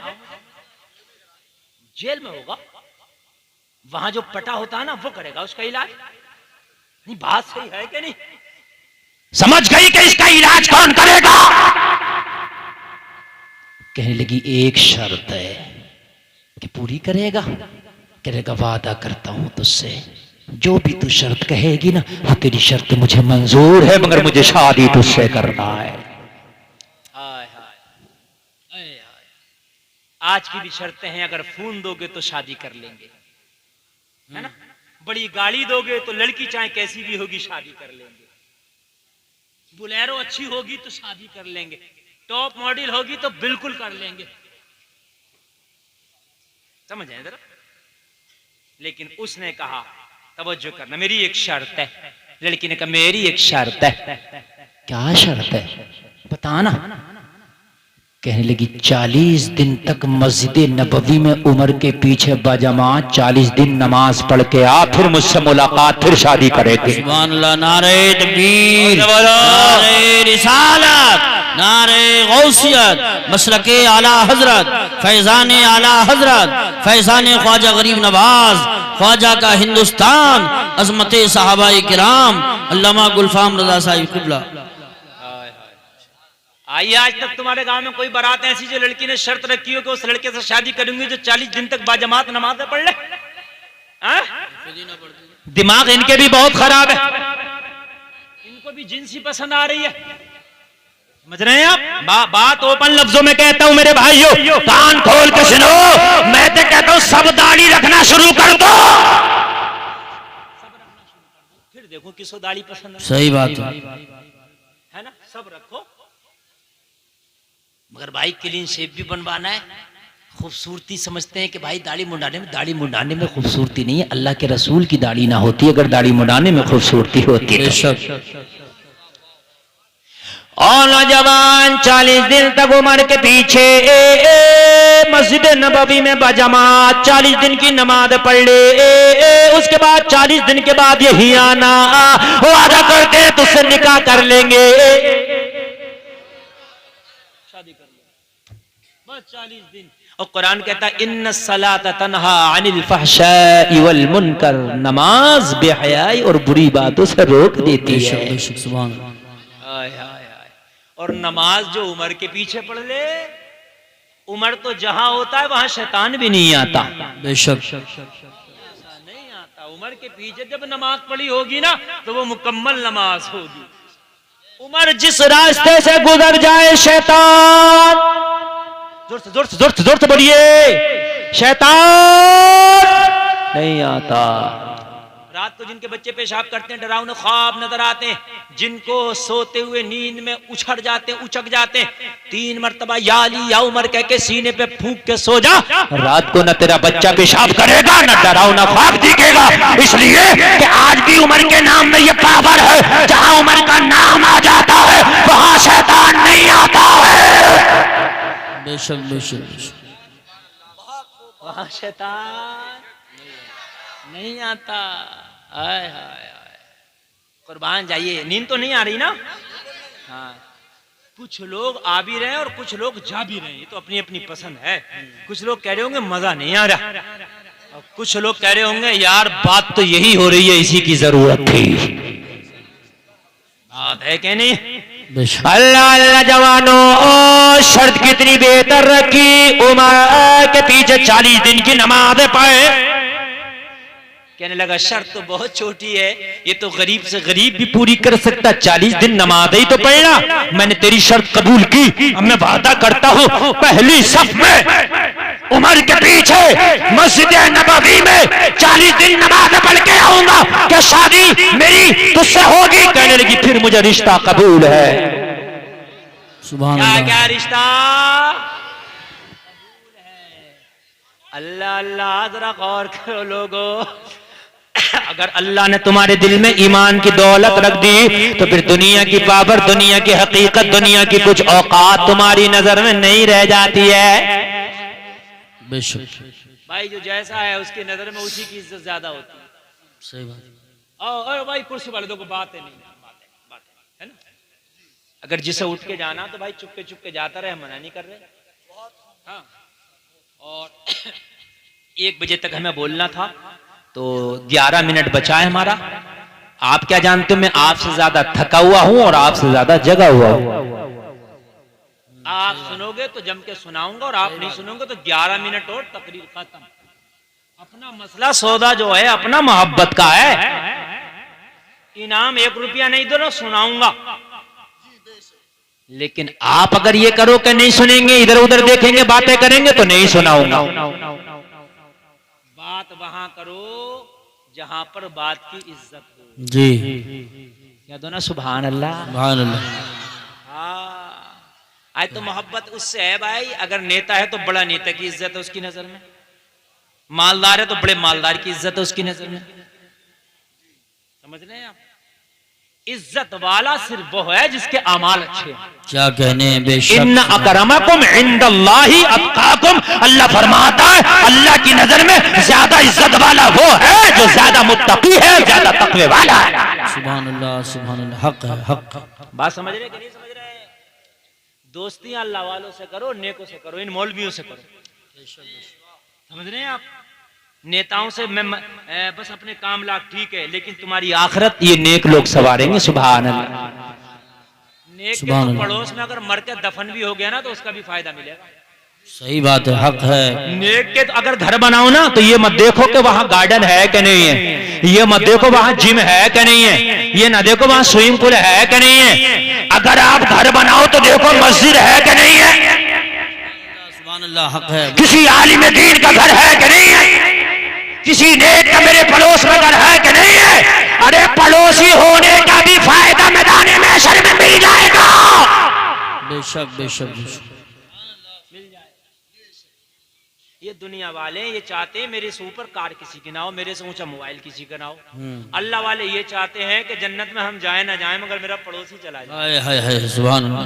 जेल में होगा, वहां जो पटा होता है ना वो करेगा उसका इलाज। नहीं, बात सही है कि नहीं? समझ गई कि इसका इलाज कौन करेगा? कहने लगी एक शर्त है कि पूरी करेगा। करेगा, वादा करता हूं तुझसे, जो भी तू शर्त कहेगी ना वो तेरी शर्त मुझे मंजूर है, मगर मुझे शादी तुझसे करना है। आज की भी शर्तें हैं, अगर फोन दोगे तो शादी कर लेंगे, है ना? बड़ी गाड़ी दोगे तो लड़की चाहे कैसी भी होगी शादी कर लेंगे। बुलेरो अच्छी होगी तो शादी कर लेंगे, टॉप मॉडल होगी तो बिल्कुल कर लेंगे। समझ आए जरा? लेकिन उसने कहा, तवज्जो करना, मेरी एक शर्त है। लड़की ने कहा मेरी एक शर्त है। क्या शर्त है? बताना। कहने लगी 40 दिन तक मस्जिद नबवी में उमर के पीछे बाजमात 40 दिन नमाज पढ़ के आ, फिर मुझसे मुलाकात, फिर शादी करेंगे। सुभान अल्लाह। नारे तकबीर, नारे रिसालत, नारे गौसियत, मसलके आला हजरत, फैजान आला हजरत, फैजान ख्वाजा गरीब नवाज, ख्वाजा का हिंदुस्तान, अजमत सहाबाए किराम, अल्लामा गुलफाम रजा साहिब क़िबला। आइए, आज तक तुम्हारे गांव में कोई बारात ऐसी जो लड़की ने शर्त रखी हो कि उस लड़के से शादी करूंगी जो 40 दिन तक बाजमात नमाज पढ़ ले? दिमाग इनके भी बहुत खराब है, इनको भी जिनसी पसंद आ रही है। समझ रहे हैं आप? बात ओपन लफ्जों में कहता हूं मेरे भाइयों, कान खोल के सुनो। मैं तो कहता हूं सब दाढ़ी रखना शुरू कर दो, फिर देखो किसको दाढ़ी पसंद है। सही बात है ना? सब रखो, मगर भाई क्लीन शेप भी बनवाना है। खूबसूरती समझते हैं कि भाई दाढ़ी मुंडाने में खूबसूरती नहीं है। अल्लाह के रसूल की दाढ़ी ना होती अगर दाढ़ी मुंडाने में खूबसूरती होती है। और नौजवान 40 दिन तक उमर के पीछे मस्जिद नबवी में बजमात 40 दिन की नमाज पढ़ ले। उसके बाद 40 दिन के बाद यही आना, वादा करते हैं तुझसे निकाह कर लेंगे, शादी कर लो, बस 40 दिन। और कुरान कहता है इन्न सलात तन्हा अनिल फहशाई वल मुनकर, नमाज बेहयाई और बुरी बातों से रोक देती है। सुभान अल्लाह। और नमाज जो उमर के पीछे पढ़ ले, उमर तो जहां होता है वहां शैतान भी नहीं आता। बेशक नहीं आता। उमर के पीछे जब नमाज पढ़ी होगी ना तो वो मुकम्मल नमाज होगी। उमर जिस रास्ते से गुजर जाए शैतान, जोर से बोलिए, शैतान नहीं आता। रात को जिनके बच्चे पेशाब करते हैं, डरावने ख्वाब नजर आते हैं, जिनको सोते हुए नींद में उछड़ जाते, उचक जाते, 3 मरतबा या अली या उमर कह के सीने पे फूंक के सो जा। रात को न तेरा बच्चा पेशाब करेगा न डरावना ख्वाब दिखेगा, इसलिए कि आज भी उमर के नाम में ये पावर है, जहां उमर का नाम आ जाता है वहां शैतान नहीं आता है। बेशक बेशक, वहां शैतान नहीं आता। हाय हाय हाय, कुर्बान जाइए। नींद तो नहीं आ रही ना? हाँ, कुछ लोग आ भी रहे हैं और कुछ लोग जा भी रहे हैं, ये तो अपनी अपनी पसंद है। कुछ लोग कह रहे होंगे मजा नहीं आ रहा, और कुछ लोग कह रहे होंगे यार बात तो यही हो रही है, इसी की जरूरत थी। बात है कि नहीं? अल्लाह अल्लाह जवानों, शर्त कितनी बेहतर रखी, उमर के पीछे 40 दिन की नमाज पढ़े। कहने लगा शर्त तो बहुत छोटी है, ये तो गरीब से गरीब भी पूरी कर सकता, 40 दिन नमाज ही तो पढ़ना। मैंने तेरी शर्त कबूल की, अब मैं वादा करता हूँ पहली सफ में उमर के पीछे मस्जिद नबवी में 40 दिन नमाज पढ़ के आऊंगा, क्या शादी मेरी तुझसे होगी? कहने लगी फिर मुझे रिश्ता कबूल है। सुभान अल्लाह। क्या रिश्ता? अल्लाह अल्लाह, जरा गौर करो लोगों। अगर अल्लाह ने तुम्हारे दिल में ईमान की दौलत रख दी तो फिर दुनिया की पावर, दुनिया की हकीकत, दुनिया की कुछ औकात तुम्हारी नजर में नहीं रह जाती है। बेशक भाई जो जैसा है उसकी नजर में उसी की इज्जत ज्यादा होती है। सही बात। ओ भाई कुर्सी वाले दो को बात है नहीं, बात है ना? अगर जिसे उठ के जाना तो भाई चुपके जाता रहे, मना नहीं कर रहे। हाँ, और 1 बजे तक हमें बोलना था तो 11 मिनट बचा है हमारा। आप क्या जानते हो, मैं आपसे ज्यादा थका हुआ हूं और आपसे ज्यादा जगा हुआ हूं। आप सुनोगे तो जम के सुनाऊंगा और आप नहीं सुनोगे तो 11 मिनट और तकरीर खत्म। अपना मसला सौदा जो है अपना मोहब्बत का है। इनाम 1 रुपया नहीं दो, सुनाऊंगा। लेकिन आप अगर ये करो कि नहीं सुनेंगे, इधर उधर देखेंगे, बातें करेंगे तो नहीं सुनाऊंगा। बात वहां करो जहां पर बात की इज्जत हो। जी, क्या दो ना, सुभान अल्लाह। सुभान अल्लाह। हाँ, आज तो मोहब्बत उससे है भाई, अगर नेता है तो बड़ा नेता की इज्जत है उसकी नजर में, मालदार है तो बड़े मालदार की इज्जत है उसकी नजर में। समझ रहे हैं आप? इज्जत वाला सिर्फ वो है जिसके अमाल अच्छे हैं। क्या कहने बेशक। इन्ना अकरमकुम इंदल्लाहि अत्काकुम, अल्लाह फरमाता है अल्लाह की नजर में ज्यादा इज्जत वाला वो है जो ज्यादा मुत्तकी है, ज्यादा तकवे वाला है। सुभान अल्लाह, हक है, हक। बात समझ रहे कि नहीं समझ रहे? दोस्तियां अल्लाह वालों से करो, नेकों से करो, इन मौलवियों से करो। समझ रहे हैं आप? नेताओं से मैं बस अपने काम लाख ठीक है, लेकिन तुम्हारी आखिरत ये नेक लोग सवारेंगे। सुभान अल्लाह। नेक के तो पड़ोस में अगर मर के दफन भी हो गया ना तो उसका भी फायदा मिलेगा। सही बात है, हक है। नेक के तो अगर घर बनाओ ना तो ये मत देखो कि वहां गार्डन है कि नहीं है, ये मत देखो वहां जिम है कि नहीं है, ये ना देखो वहां स्विमिंग पूल है कि नहीं है। अगर आप घर बनाओ तो देखो मस्जिद है कि नहीं है, सुभान अल्लाह, हक है। किसी आलिम दीन का घर है कि नहीं है, किसी नेक का मेरे पड़ोस में घर है कि नहीं है। अरे पड़ोसी होने का भी फायदा मैदान महशर में मिल जाएगा। बेशक बेशक बेशक। ये दुनिया वाले ये चाहते हैं मेरे से ऊपर कार किसी की ना हो, मेरे से ऊंचा मोबाइल किसी का ना हो। अल्लाह वाले ये चाहते हैं कि जन्नत में हम जाए ना जाए मगर मेरा पड़ोसी चला जाए। हाय हाय, सुभान अल्लाह।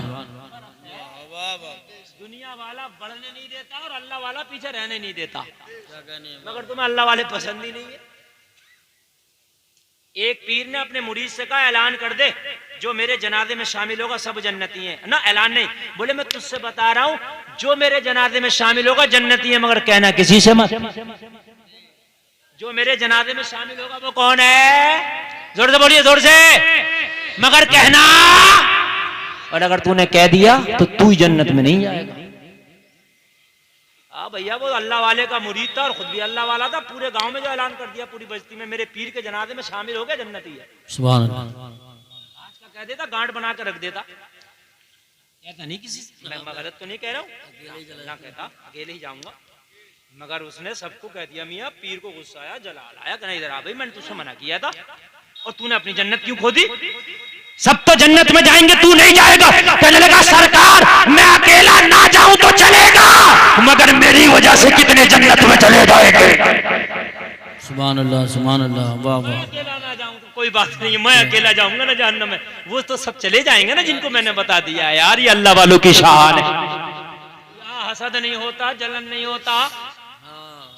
दुनिया वाला बढ़ने नहीं देता और अल्लाह वाला पीछे रहने नहीं देता, मगर तुम्हें अल्लाह वाले पसंद ही नहीं है। एक पीर ने अपने मुरीद से कहा ऐलान कर दे जो मेरे जनाजे में शामिल होगा सब जन्नती हैं ना। ऐलान नहीं, बोले मैं तुझसे बता रहा हूं जो मेरे जनाजे में शामिल होगा जन्नती है, मगर कहना किसी से मत। जो मेरे जनाजे में शामिल होगा वो कौन है? जोर से बोलिए, जोर से। मगर कहना, और अगर तूने कह दिया तो तू जन्नत में नहीं जाएगा। भैया वो अल्लाह वाले का मुरीद था और खुद भी अल्लाह वाला था, पूरे गांव में जो ऐलान कर दिया पूरी बस्ती में मेरे पीर के जनाजे में शामिल हो गया जन्नती है। सुभान अल्लाह। आज का कह देता, गांठ बना कर रख देता। कहता नहीं किसी से, मैं गलत तो नहीं कह रहा हूँ ना, कहता अकेले ही जाऊंगा, मगर उसने सबको कह दिया मियाँ पीर को गुस्सा आया, जला लाया, कहना इधर आ भाई मैंने तुझसे मना किया था और तूने अपनी जन्नत क्यों खो दी? सब तो जन्नत में जाएंगे, तू नहीं जाएगा। कहने लगा सरकार मैं अकेला ना जाऊं तो चलेगा, मगर मेरी वजह से कितने जन्नत में चले जाएंगे। सुभान अल्लाह, सुभान अल्लाह, वाह वाह। अकेला ना जाऊं तो कोई बात नहीं, मैं अकेला जाऊंगा ना जहन्नम में, वो तो सब चले जाएंगे ना जिनको मैंने बता दिया है। यार ये अल्लाह वालों की शान है। हसद नहीं होता, जलन नहीं होता।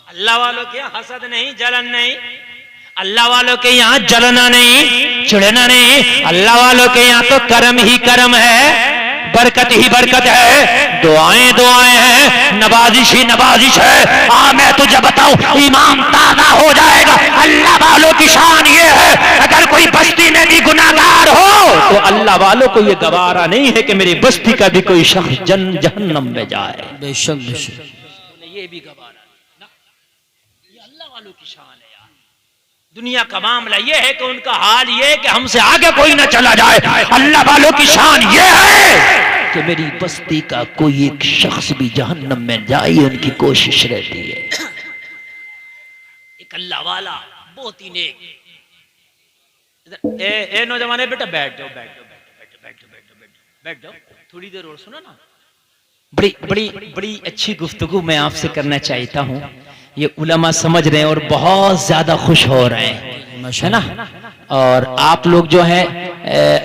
अल्लाह वालों के यहाँ हसद नहीं, जलन नहीं। अल्लाह वालों के यहाँ जलना नहीं, चिढ़ना नहीं। अल्लाह वालों के यहाँ तो कर्म ही कर्म है, बरकत ही बरकत है, दुआएं दुआएं हैं, नवाजिश ही नवाजिश है। मैं तुझे बताऊं ईमान ताजा हो जाएगा। अल्लाह वालों की शान ये है अगर कोई बस्ती में भी गुनाहगार हो तो अल्लाह वालों को ये गवारा नहीं है कि मेरी बस्ती का भी कोई शख्स जहन्नम में जाए। बेशक बेशक, ये भी गवारा ना, ये अल्लाह वालों की शान है। दुनिया का मामला ये है कि उनका हाल ये है कि हमसे आगे कोई ना चला जाए। अल्लाह वालों की शान ये है कि मेरी बस्ती का कोई एक शख्स भी जहन्नम में जाए, उनकी कोशिश रहती है। एक अल्लाह वाला बहुत ही नेक। ए नौजवान बेटा बैठ जाओ, बैठ जाओ, बैठ जाओ, बैठ जाओ, बैठ जाओ, बैठ जाओ, थोड़ी देर और सुनो ना। बड़ी बड़ी बड़ी अच्छी गुफ्तगू मैं आपसे करना चाहता हूँ। ये उलमा समझ रहे हैं और बहुत ज्यादा खुश हो रहे हैं, है ना। और आप लोग जो है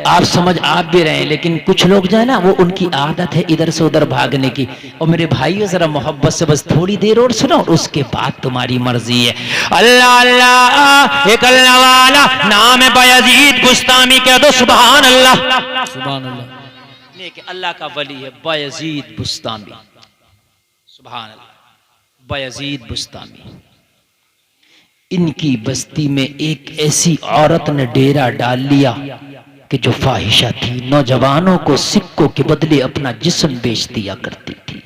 आप समझ आप भी रहे हैं, लेकिन कुछ लोग जो है ना वो उनकी आदत है इधर से उधर भागने की। और मेरे भाइयों जरा मोहब्बत से बस थोड़ी देर और सुनो, उसके बाद तुम्हारी मर्जी है। अल्लाह अल्लाह, एक अल्लाह वाला नाम है बायजीद बुस्तामी, कह दो सुभान अल्लाह। सुभान अल्लाह। अल्लाह का वली है बायजीद बुस्तामी, सुभान अल्लाह। बायजीद बुस्तामी, इनकी बस्ती में एक ऐसी औरत ने डेरा डाल लिया कि जो फाहिशा थी, नौजवानों को सिक्कों के बदले अपना जिस्म बेच दिया करती थी।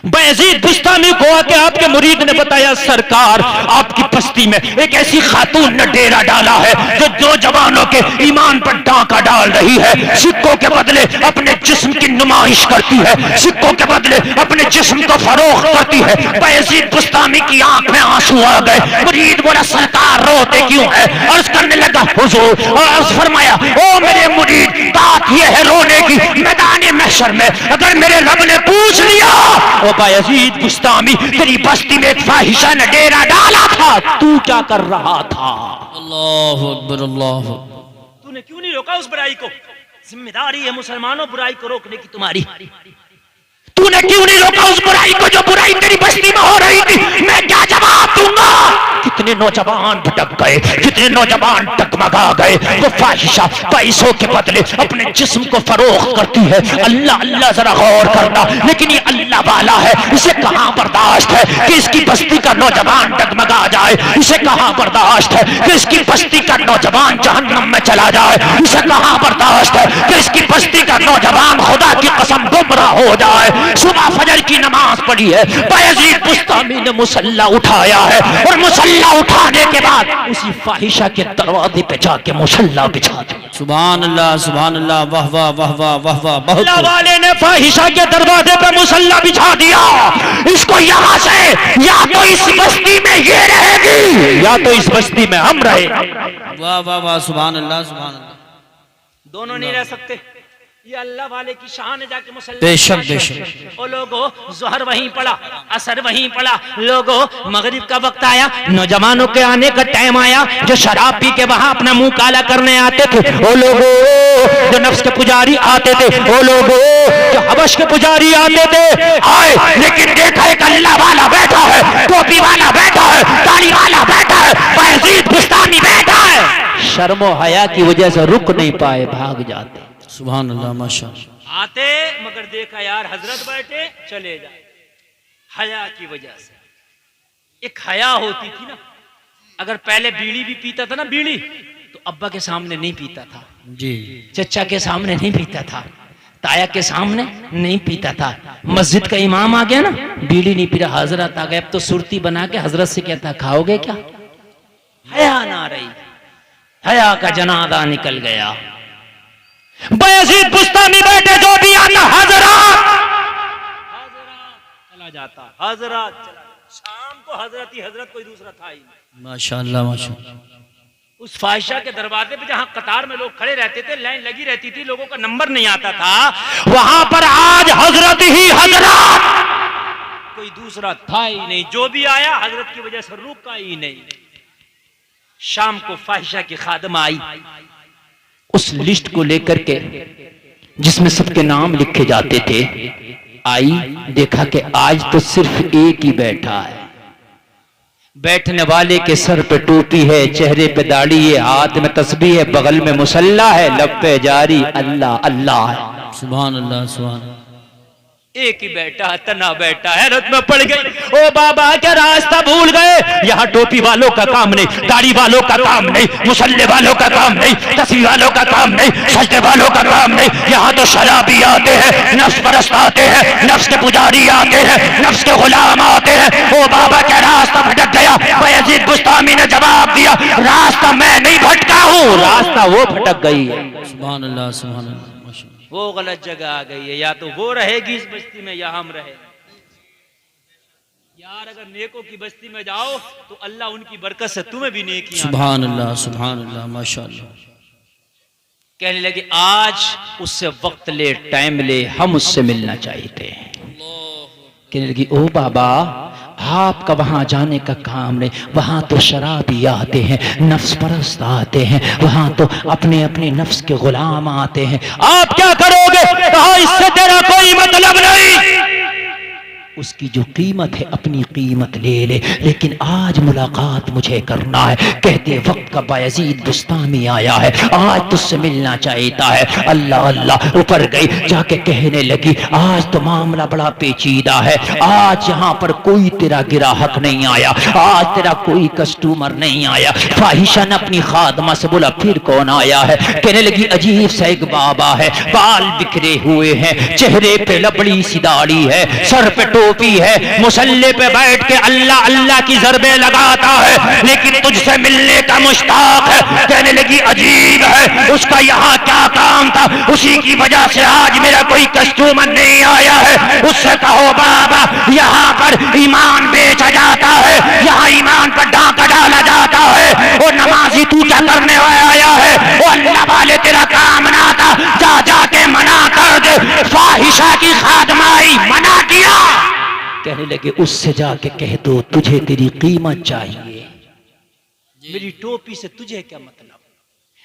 बायजीद बुस्तामी को आके आपके मुरीद ने बताया सरकार आपकी बस्ती में एक ऐसी खातून ने डेरा डाला है जो दो जवानों के ईमान पर डांका डाल रही है, सिक्कों के बदले अपने जिस्म की नुमाइश करती है, सिक्कों के बदले अपने जिस्म को फरोख्त करती है। बायजीद बुस्तामी की आंख में आंसू आ गए। मुरीद बोला सरकार रोते क्यों है? अर्ज करने लगा हुजूर, और अर्ज फरमाया ओ मेरे मुरीद बात यह है रोने की, मैदान महशर में अगर मेरे रब ने पूछ लिया ओ बायजीद बुस्तामी तेरी बस्ती में एक फाहिशा ने डेरा डाला था, तू क्या कर रहा था? अल्लाहु अकबर, अल्लाहु। तू तूने क्यों नहीं रोका उस बुराई को? जिम्मेदारी है मुसलमानों बुराई को रोकने की तुम्हारी। तूने क्यों नहीं रोका उस बुराई को जो बुराई तेरी बस्ती में हो रही थी? मैं क्या जवाब दूंगा? कितने नौजवान भटक गए, कितने नौजवान डगमगा गए। वो फाहिशा पैसों के बदले अपने जिस्म को फरोख्त करती है। अल्लाह अल्लाह जरा गौर करना, लेकिन ये अल्लाह वाला है, इसे कहां बर्दाश्त है कि इसकी बस्ती का नौजवान डगमगा जाए? इसे कहां बर्दाश्त है कि इसकी बस्ती का नौजवान जहन्नम में चला जाए? इसे कहां बर्दाश्त है कि इसकी बस्ती का नौजवान खुदा की कसम गुमराह हो जाए? सुबह फजर की नमाज पढ़ी है, बायजीद बुस्तामी ने मुसल्ला उठाया है और मुसल्ला उठाने के बाद उसी फाहिशा के दरवाजे पे जाके मुसल्ला बिछा दिया। सुभान अल्लाह, सुभान अल्लाह, वाह वाह वाह वाह वाह वाह। बहुत अल्लाह वाले ने फाहिशा के दरवाजे पे मुसल्ला बिछा दिया। इसको यहाँ से या तो इस बस्ती में ये रहेगी या तो इस बस्ती में हम रहे। वाह वाह वाह, सुभान अल्लाह, सुभान अल्लाह। दोनों नहीं रह सकते। ये अल्लाह वाले की शान है, जाके मुसल्ला। बेशक बेशक। ओ लोगो ज़ोहर वहीं पड़ा, असर वहीं पड़ा। लोगो मगरिब का वक्त आया, नौजवानों के आने का टाइम आया, जो शराब पी के वहां अपना मुंह काला करने आते थे। ओ लोगो जो नफ्स के पुजारी आते थे, ओ लोगो जो हबश के पुजारी आते थे, आए, लेकिन देखा एक अल्लाह वाला बैठा है, टोपी वाला बैठा है, दाढ़ी वाला बैठा है, बायजीद बुस्तामी बैठा है। शर्मो हया की वजह से रुक नहीं पाए, भाग जाते। सुभान अल्लाह, माशाअल्लाह। आते मगर देखा यार हजरत बैठे, चले जाए। हया की वजह से। एक हया होती थी ना, अगर पहले बीड़ी भी पीता था ना, बीड़ी तो अब्बा के सामने नहीं पीता था जी, चचा के सामने नहीं पीता था, ताया के सामने नहीं पीता था। मस्जिद का इमाम आ गया ना, बीड़ी नहीं पी रहा, हजरत आ गए, अब तो सुरती बना के हजरत से कहता खाओगे क्या? हया ना रही, हया का जनाजा निकल गया। बायजीद बुस्तामी बैठे, जो भी आता हजरत चला जाता, हजरत चला। शाम को हजरत ही हजरत, कोई दूसरा था ही नहीं। माशाअल्लाह, माशाअल्लाह। उस फाहिशा के दरवाजे पे जहां कतार में लोग खड़े रहते थे, लाइन लगी रहती थी, लोगों का नंबर नहीं आता था, वहां पर आज हजरत ही हजरत, कोई दूसरा था ही नहीं। जो भी आया हजरत की वजह से रुका ही नहीं। शाम को फाहिशा की खादमा आई, उस लिस्ट को लेकर के जिसमें सबके नाम लिखे जाते थे, आई, देखा कि आज तो सिर्फ एक ही बैठा है। बैठने वाले के सर पे टोपी है, चेहरे पे दाढ़ी है, हाथ में तस्बीह है, बगल में मुसल्ला है, लब पे जारी अल्लाह अल्लाह है। सुभान अल्लाह, सुभान अल्लाह। एक ही बैठा, तना बैठा, हैरत में पड़ गई। ओ बाबा क्या रास्ता भूल गए? यहाँ टोपी वालों का काम नहीं, दाढ़ी वालों का काम नहीं, मुसल्ले वालों का काम नहीं, तस्वीर वालों का काम नहीं, सजदे वालों का काम नहीं। यहाँ तो शराबी आते हैं, नफ्स परस्त आते हैं, नफ्स के पुजारी आते हैं, नफ्स के गुलाम आते हैं। ओ बाबा क्या रास्ता भटक गया? बायजीद बुस्तामी ने जवाब दिया, रास्ता मैं नहीं भटका हूँ, रास्ता वो भटक गई है। सुभान अल्लाह, सुभान अल्लाह, माशाअल्लाह। वो गलत जगह आ गई है, या तो वो रहेगी इस बस्ती में या हम रहे। यार अगर नेकों की बस्ती में जाओ तो अल्लाह उनकी बरकत से तुम्हें भी नेकी। सुभान अल्लाह, सुभान अल्लाह, माशाअल्लाह। कहने लगे आज उससे वक्त ले, टाइम ले, हम उससे मिलना चाहते हैं। कहने लगी ओ बाबा आपका वहां जाने का काम नहीं, वहां तो शराबी आते हैं, नफ्स परस्त आते हैं, वहां तो अपने अपने नफ्स के गुलाम आते हैं। आप क्या करोगे? कहा इससे तेरा कोई मतलब नहीं, उसकी जो कीमत है अपनी कीमत ले ले, लेकिन आज मुलाकात मुझे करना है। कहते वक्त का बायजीद बुस्तामी आया है, आज तुझसे मिलना चाहता है। अल्लाह अल्लाह ऊपर गई, जाके कहने लगी आज तो मामला बड़ा पेचीदा है, आज यहाँ पर कोई तेरा गिराहक नहीं आया, आज तेरा कोई कस्टमर नहीं आया। फाहिशा ने अपनी खादमा से बोला फिर कौन आया है? कहने लगी अजीब सा एक बाबा है, बाल बिखरे हुए हैं, चेहरे पे लबड़ी सी दाढ़ी है, सर पे टोपी है, मुसल्ले पे बैठ के अल्लाह अल्लाह की ज़रबे लगाता है, लेकिन तुझसे मिलने का मुश्ताक है। कहने लगी अजीब है, उसका यहाँ क्या काम था? उसी की वजह से आज मेरा कोई कस्टमर नहीं आया है। उससे कहो बाबा यहाँ पर ईमान बेचा जाता है, यहाँ ईमान पर डाका डाला जाता है, और नमाजी तू क्या करने आया है? वो अल्लाह वाले तेरा काम ना था, जा जाके मना कर दे। फाहिशा की खादमाई मना किया। कहने लगे उससे जाके कह दो तुझे तेरी कीमत चाहिए, मेरी टोपी से तुझे क्या मतलब?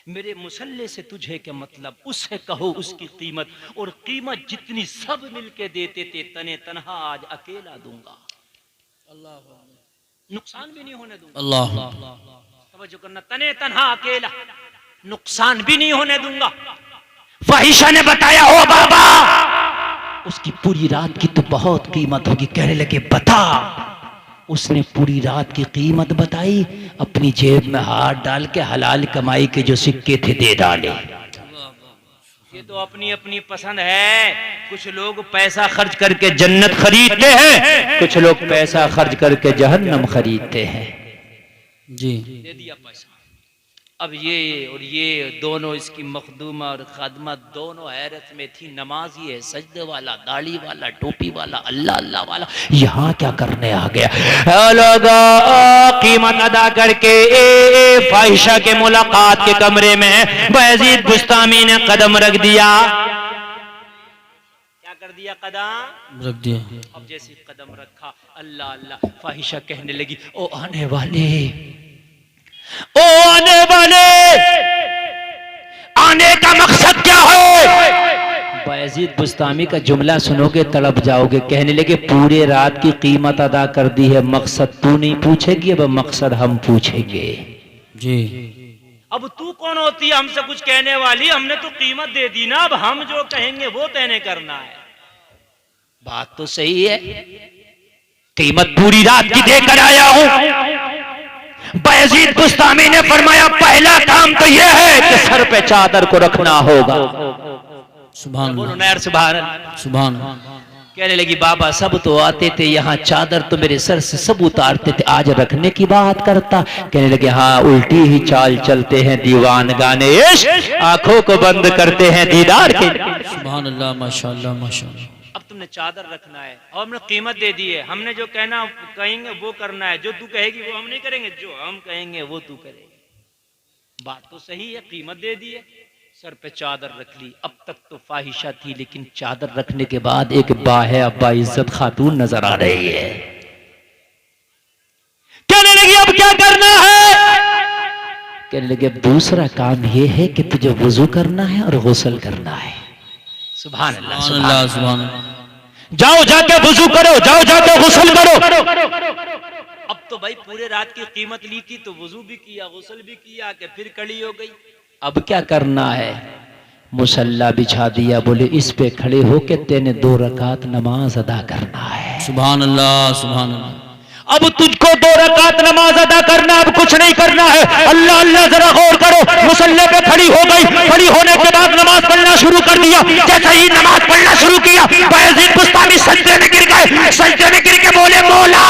मेरे मुसल्ले से तुझे क्या मतलब, उससे कहो उसकी कीमत, और कीमत जितनी सब मिलके देते थे तने तनहा आज अकेला दूंगा, नुकसान भी नहीं होने दूंगा। अल्लाह तवज्जो करना, तने तनहा अकेला, नुकसान भी नहीं होने दूंगा। फाहिशा ने बताया, ओ बाबा उसकी पूरी रात की तो बहुत कीमत होगी। कहने लगे बता। उसने पूरी रात की कीमत बताई, अपनी जेब में हाथ डाल के हलाल कमाई के जो सिक्के थे दे डाले। ये तो अपनी अपनी पसंद है। कुछ लोग पैसा खर्च करके जन्नत खरीदते हैं, कुछ लोग पैसा खर्च करके जहन्नम खरीदते हैं। जी दे दिया पैसा। अब ये और ये दोनों, इसकी मखदूमा और खादमा दोनों हैरत में थी। नमाजी है, सजदे वाला, दाढ़ी वाला, टोपी वाला, अल्लाह अल्लाह वाला, यहाँ क्या करने आ गया? लोगों कीमत अदा करके फाहिशा के मुलाकात के कमरे में बायजीद बुस्तामी ने कदम रख दिया। क्या कर दिया? कदम रख दिया। अब जैसे कदम रखा, अल्लाह अल्लाह, फाहिशा कहने लगी, ओ आने वाले, ओ आने वाले, आने का मकसद क्या है? बायजीद बुस्तामी का जुमला सुनोगे तड़प जाओगे। कहने लगे पूरे रात की कीमत अदा कर दी है, मकसद तू नहीं पूछेगी, अब मकसद हम पूछेंगे। जी अब तू कौन होती है हमसे कुछ कहने वाली? हमने तो कीमत दे दी ना, अब हम जो कहेंगे वो तैने करना है। बात तो सही है, कीमत पूरी रात की देकर आया हूं। बायजीद बुस्तामी ने फरमाया पहला काम तो यह है कि सर पे चादर को रखना होगा। सुभान अल्लाह, सुभान अल्लाह। सुभान। कहने लगी बाबा सब तो आते थे यहाँ, चादर तो मेरे सर से सब उतारते थे, आज रखने की बात करता। कहने लगे हाँ, उल्टी ही चाल चलते हैं दीवान गाने इश्क, आंखों को बंद करते हैं दीदार के। सुभान अल्लाह, माशाअल्लाह माशाअल्लाह। अब तुमने चादर रखना है और हमने कीमत दे दी है। हमने जो कहना कहेंगे वो करना है, जो तू कहेगी वो हम नहीं करेंगे, जो हम कहेंगे वो तू करेगी। बात तो सही है, कीमत दे दी है, सर पे चादर रख ली। अब तक तो फाहिशा थी, लेकिन चादर रखने के बाद एक बाइज्जत खातून नजर आ रही है। कहने लगी अब क्या करना है? कहने लगे दूसरा काम यह है कि तुझे वुजू करना है और गुस्ल करना है। सुभान अल्लाह, सुभान अल्लाह, सुभान अल्लाह। जाओ जाके वुजू करो, जाओ जाके गुस्ल करो। अब तो भाई पूरे रात की कीमत ली थी तो वुजू भी किया, गुस्ल भी किया, कि फिर कड़ी हो गई। अब क्या करना है? मुसल्ला बिछा दिया, बोले इस पे खड़े होके तेने 2 रकात नमाज अदा करना है। सुभान अल्लाह, सुभान अल्लाह। अब तुझको 2 रकात नमाज अदा करना, अब कुछ नहीं करना है। अल्लाह अल्लाह, जरा गौर करो। मुसल्ले पे खड़ी हो गई, खड़ी होने के बाद नमाज पढ़ना शुरू कर दिया। जैसे ही नमाज पढ़ना शुरू किया, बायजीद बुस्तामी सजदे में गिर गए। सजदे में गिर के बोले मौला,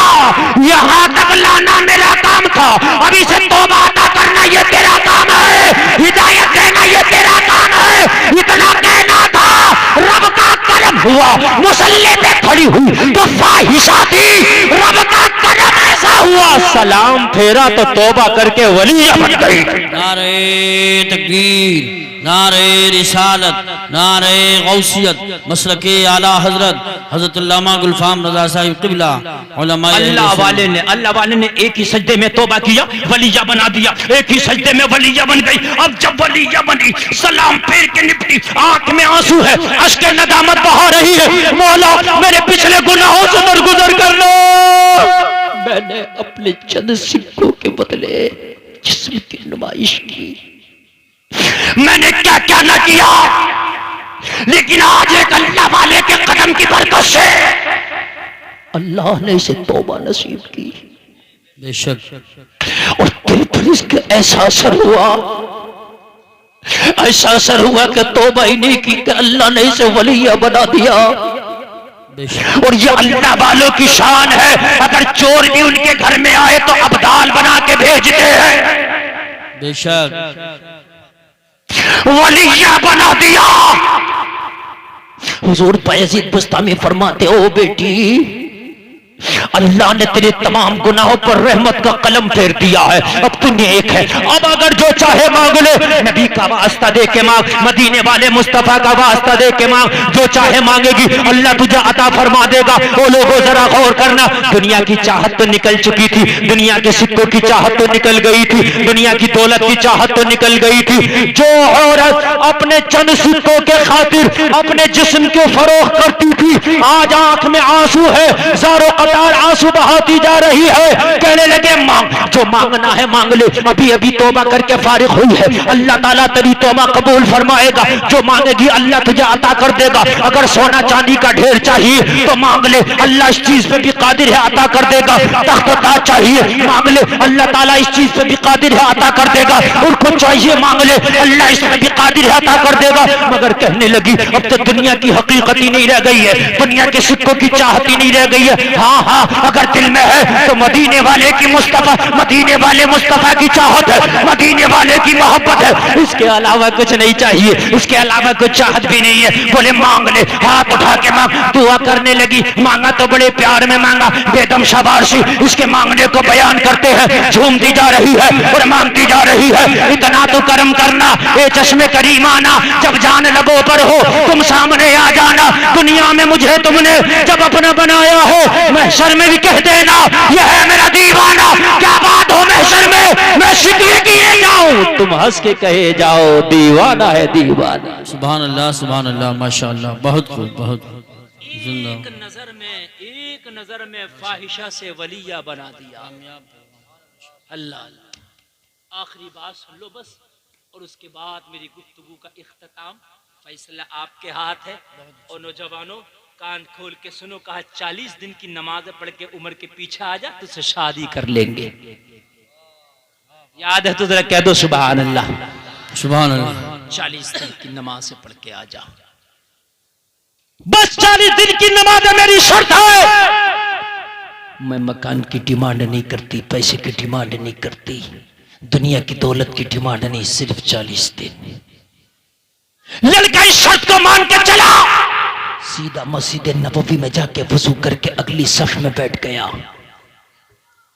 यहाँ तक लाना मेरा काम था, अभी से तौबा अदा करना ये तेरा काम है, हिदायत देना ये तेरा काम है। इतना कहना था, रब का करम हुआ, मुसल्ले पे खड़ी हुई तो फाहिशा थी, रब का करम ऐसा हुआ, सलाम फेरा तो तौबा करके वलिया बन गई। नारे तकबीर, नारे रिसालत, नारे गौसियत, मसलके आला हजरत हजरत अल्लामा गुलफाम रजा साहिब क़िबला उलमाए अल्लाह वाले ने एक ही सजदे में तौबा किया, वलिया बना दिया। एक ही सजदे में वलिया बन गई। अब जब वलिया बनी, सलाम फेर के निपटी, आंख में आंसू है, अश्क नदामत बहा रही है। मौला मेरे पिछले गुनाहों से दरगुजर कर लो। मैंने अपने चंद सिक्कों के बदले जिस्म की नुमाइश की, मैंने क्या क्या न किया, लेकिन आज एक अल्लाह वाले के कदम की बरकत से अल्लाह ने इसे तौबा नसीब की। बेशक। और दिल पर इसका ऐसा असर हुआ, ऐसा असर हुआ कि तौबा ही नहीं की कि अल्लाह ने इसे वलिया बना दिया। और ये अल्लाह वालों की शान है, अगर चोर भी उनके घर में आए तो अब्दाल बना के भेजते हैं। बेशक। वलिया बना दिया। हुजूर बायजीद बुस्तामी फरमाते, ओ बेटी अल्लाह ने तेरे तमाम गुनाहों पर रहमत का कलम फेर दिया है। अब तू नेक है, अब अगर जो चाहे मांग ले। नबी का वास्ता दे के मांग, मदीने वाले मुस्तफा का वास्ता दे के मांग, जो चाहे मांगेगी अल्लाह तुझे अता फरमा देगा। वो लोगों जरा गौर करना, दुनिया की चाहत तो निकल चुकी थी, दुनिया के सिक्कों की चाहत तो निकल गई थी, दुनिया की दौलत की चाहत तो निकल गई थी। जो औरत अपने चंद सिक्कों के खातिर अपने जिस्म को फरोख्त करती थी, आज आंख में आंसू है, ज़ारो कतार आंसू बहाती जा रही है। कहने लगे मांग, जो मांगना है मांग ले, अभी अभी तौबा करके फारिग हुई है, अल्लाह ताला तेरी तौबा कबूल फरमाएगा। जो मांगेगी अल्लाह तुझे अता कर देगा। अगर सोना चांदी का ढेर चाहिए तो मांग ले, अल्लाह इस चीज पे भी कादिर है, अता कर देगा। तख्त ताज चाहिए मांग ले, अल्लाह ताला इस चीज पे भी कादिर है, अता कर देगा। उनको चाहिए मांग ले, अल्लाह इसमें भी कादिर है, अता कर देगा। मगर कहने लगी अब तो दुनिया की हकीकत ही नहीं रह गई है, दुनिया के सिक्कों की चाहत ही नहीं रह गई है। हाँ हाँ, अगर दिल में है तो मदीने वाले की मुस्तफा, मदीने वाले मुस्तफा की चाहत है, मदीने वाले की मोहब्बत है, इसके अलावा कुछ नहीं चाहिए, इसके अलावा कुछ चाहत भी नहीं है। बोले मांग ले, हाथ उठा के मांग। दुआ करने लगी, मांगा तो बड़े प्यार में मांगा। बेदम शाबाशी इसके मांगने को बयान करते हैं, झूमती जा रही है और मांगती जा रही है। इतना तो कर्म करना ए चश्मे करीमाना, जब जान लबों पर हो तुम सामने आ जाना। दुनिया में मुझे तुमने जब अपना बनाया हो, महशर में भी कह देना यह है मेरा दीवाना। क्या बात हो महशर में मैं शिकवे किए जाऊं, तुम हंस के कहे जाओ दीवाना है दीवाना। सुभान अल्लाह माशाअल्लाह, बहुत खूब, बहुत खूब। एक नजर में फाहिशा से वलिया बना दिया। अल्लाह, आखिरी बात सुन लो बस, और उसके बाद मेरी गुफ्तगू का इख्तिताम, फैसला आपके हाथ है। और नौजवानों कान खोल के सुनो, कहा 40 दिन की नमाज पढ़ के उम्र के पीछे आ जा, तुझसे शादी कर लेंगे। याद है तो जरा कह दो सुभान अल्लाह। सुभान अल्लाह। 40 दिन की नमाज पढ़ के आ जा, बस 40 दिन की नमाज मेरी शर्त है। मैं मकान की डिमांड नहीं करती, पैसे की डिमांड नहीं करती, दुनिया की दौलत की डिमांड नहीं, सिर्फ 40 दिन। लड़का इस शर्त को मान के चला, सीधा मस्जिद नबवी में जाके वजू करके अगली सफ में बैठ गया।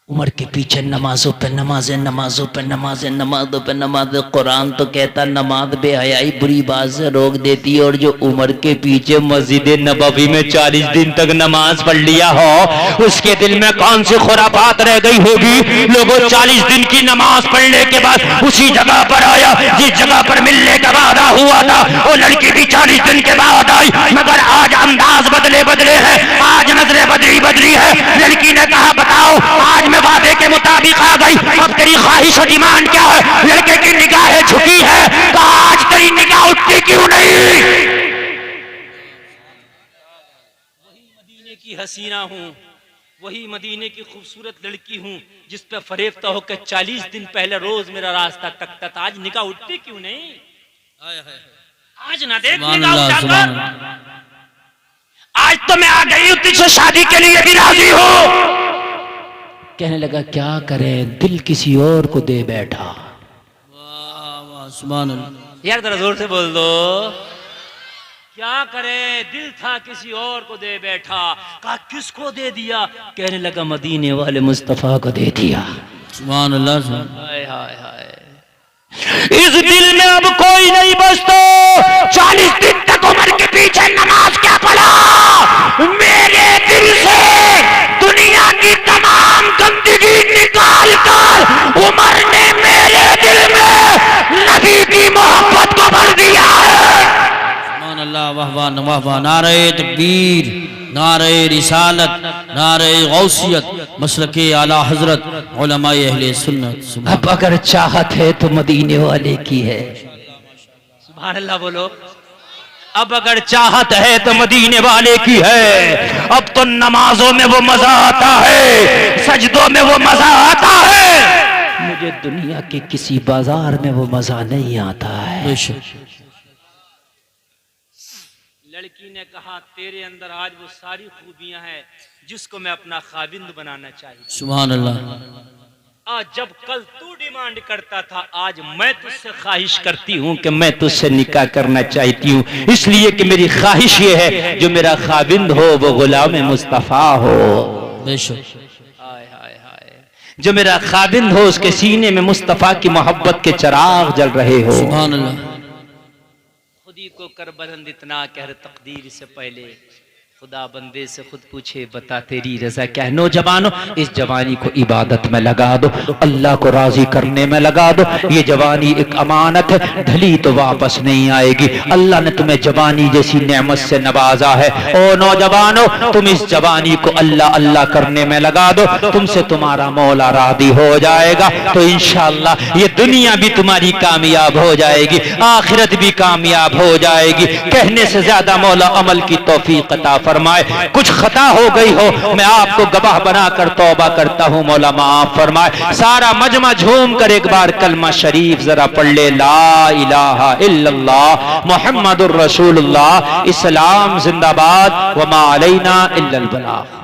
उमर के पीछे नमाजों पे नमाजें, नमाजों पे नमाजें, नमाजों पे नमाजें। कुरान तो कहता नमाज बेहयाई बुरी बात से रोक देती है, और जो उमर के पीछे मस्जिद नबवी में 40 दिन तक नमाज पढ़ लिया हो, उसके दिल में कौन सी खुराफात रह गई होगी। लोगों 40 दिन की नमाज पढ़ने के बाद उसी जगह पर आया जिस जगह पर मिलने का वादा हुआ था। वो लड़की भी 40 दिन के बाद आई, मगर आज अंदाज बदले बदले है, आज नजरें बदली बदली है। लड़की ने कहा बताओ, आज मैं वादे के मुताबिक आ गई, अब तेरी ख्वाहिश और डिमांड क्या है। लड़के की निगाहें झुकी है, कहा आज तेरी निगाह उठती क्यों नहीं। वही मदीने की हसीना हूँ, वही मदीने की खूबसूरत लड़की हूँ, जिस पे फरेफ्ता होकर 40 दिन पहले रोज मेरा रास्ता तकता था। आज निगाह उठती क्यों नहीं। आज ना देख निगाह उठाकर, आज तो मैं आ गई हूँ तुझसे शादी के लिए भी राजी हूँ। कहने लगा क्या करें, दिल किसी और को दे बैठा। वाह वाह, सुभान अल्लाह। यार जरा जोर से बोल दो, क्या करे, दिल था किसी और को दे बैठा। कहा किसको दे दिया। कहने लगा मदीने वाले मुस्तफा को दे दिया। सुभान अल्लाह। हाय हाय हाय, इस दिल में अब कोई नहीं बचता। 40 दिन तक उमर के पीछे नमाज क्या पढ़ा, मेरे दिल से दुनिया की तमाम गंदगी निकाल कर उमर ने मेरे दिल में नबी की मोहब्बत को भर दिया है। सुभान अल्लाह, वाह वाह वाह वाह। नारे तकबीर, नारे रिसालत, नारे गौसियत, मसलके आला हजरत, उलमाए अहले सुन्नत। अब अगर चाहत है तो मदीने वाले की है। सुभान अल्लाह बोलो। अब अगर चाहत है तो मदीने वाले की है। अब तो नमाजों में वो मजा आता है, सजदों में वो मजा आता है। मुझे दुनिया के किसी बाजार में वो मजा नहीं आता है। लड़की ने कहा तेरे अंदर आज वो सारी खूबियां हैं जिसको मैं अपना खाविंद बनाना चाहिए। सुभान अल्लाह। आज जब कल तू डिमांड करता था, आज मैं तुझसे ख्वाहिश करती हूँ कि मैं तुझसे निकाह करना चाहती हूँ, इसलिए कि मेरी ख्वाहिश ये है जो मेरा खाविंद हो वो गुलाम मुस्तफा हो। बेशक हाय हाय हाय, जो मेरा खाविंद हो उसके सीने में मुस्तफा की मोहब्बत के चिराग जल रहे हो। सुभान अल्लाह। खुदी को कर बुलंद इतना कह तकदीर से पहले, खुदा बंदे से खुद पूछे बता तेरी रजा क्या है। नौजवानों, इस जवानी को इबादत में लगा दो, अल्लाह को राजी करने में लगा दो। ये जवानी एक अमानत है, ढली तो वापस नहीं आएगी। अल्लाह ने तुम्हें जवानी जैसी नेमत से नवाजा है। ओ नौजवानों, तुम इस जवानी को अल्लाह अल्लाह करने में लगा दो, तुमसे तुम्हारा मौला राजी हो जाएगा। तो इंशाअल्लाह ये दुनिया भी तुम्हारी कामयाब हो जाएगी, आखिरत भी कामयाब हो जाएगी। कहने से ज्यादा मौला अमल की तौफीक अता फरमाए। कुछ खता हो गई हो, मैं आपको गवाह बनाकर तौबा करता हूँ, मौला माफ फरमाए। सारा मजमा झूम कर एक बार कलमा शरीफ जरा पढ़ ले, ला इलाहा इल्लल्लाह मुहम्मदुर रसूलुल्लाह। इस्लाम जिंदाबाद, व मा अलैना इल्लल बलाग।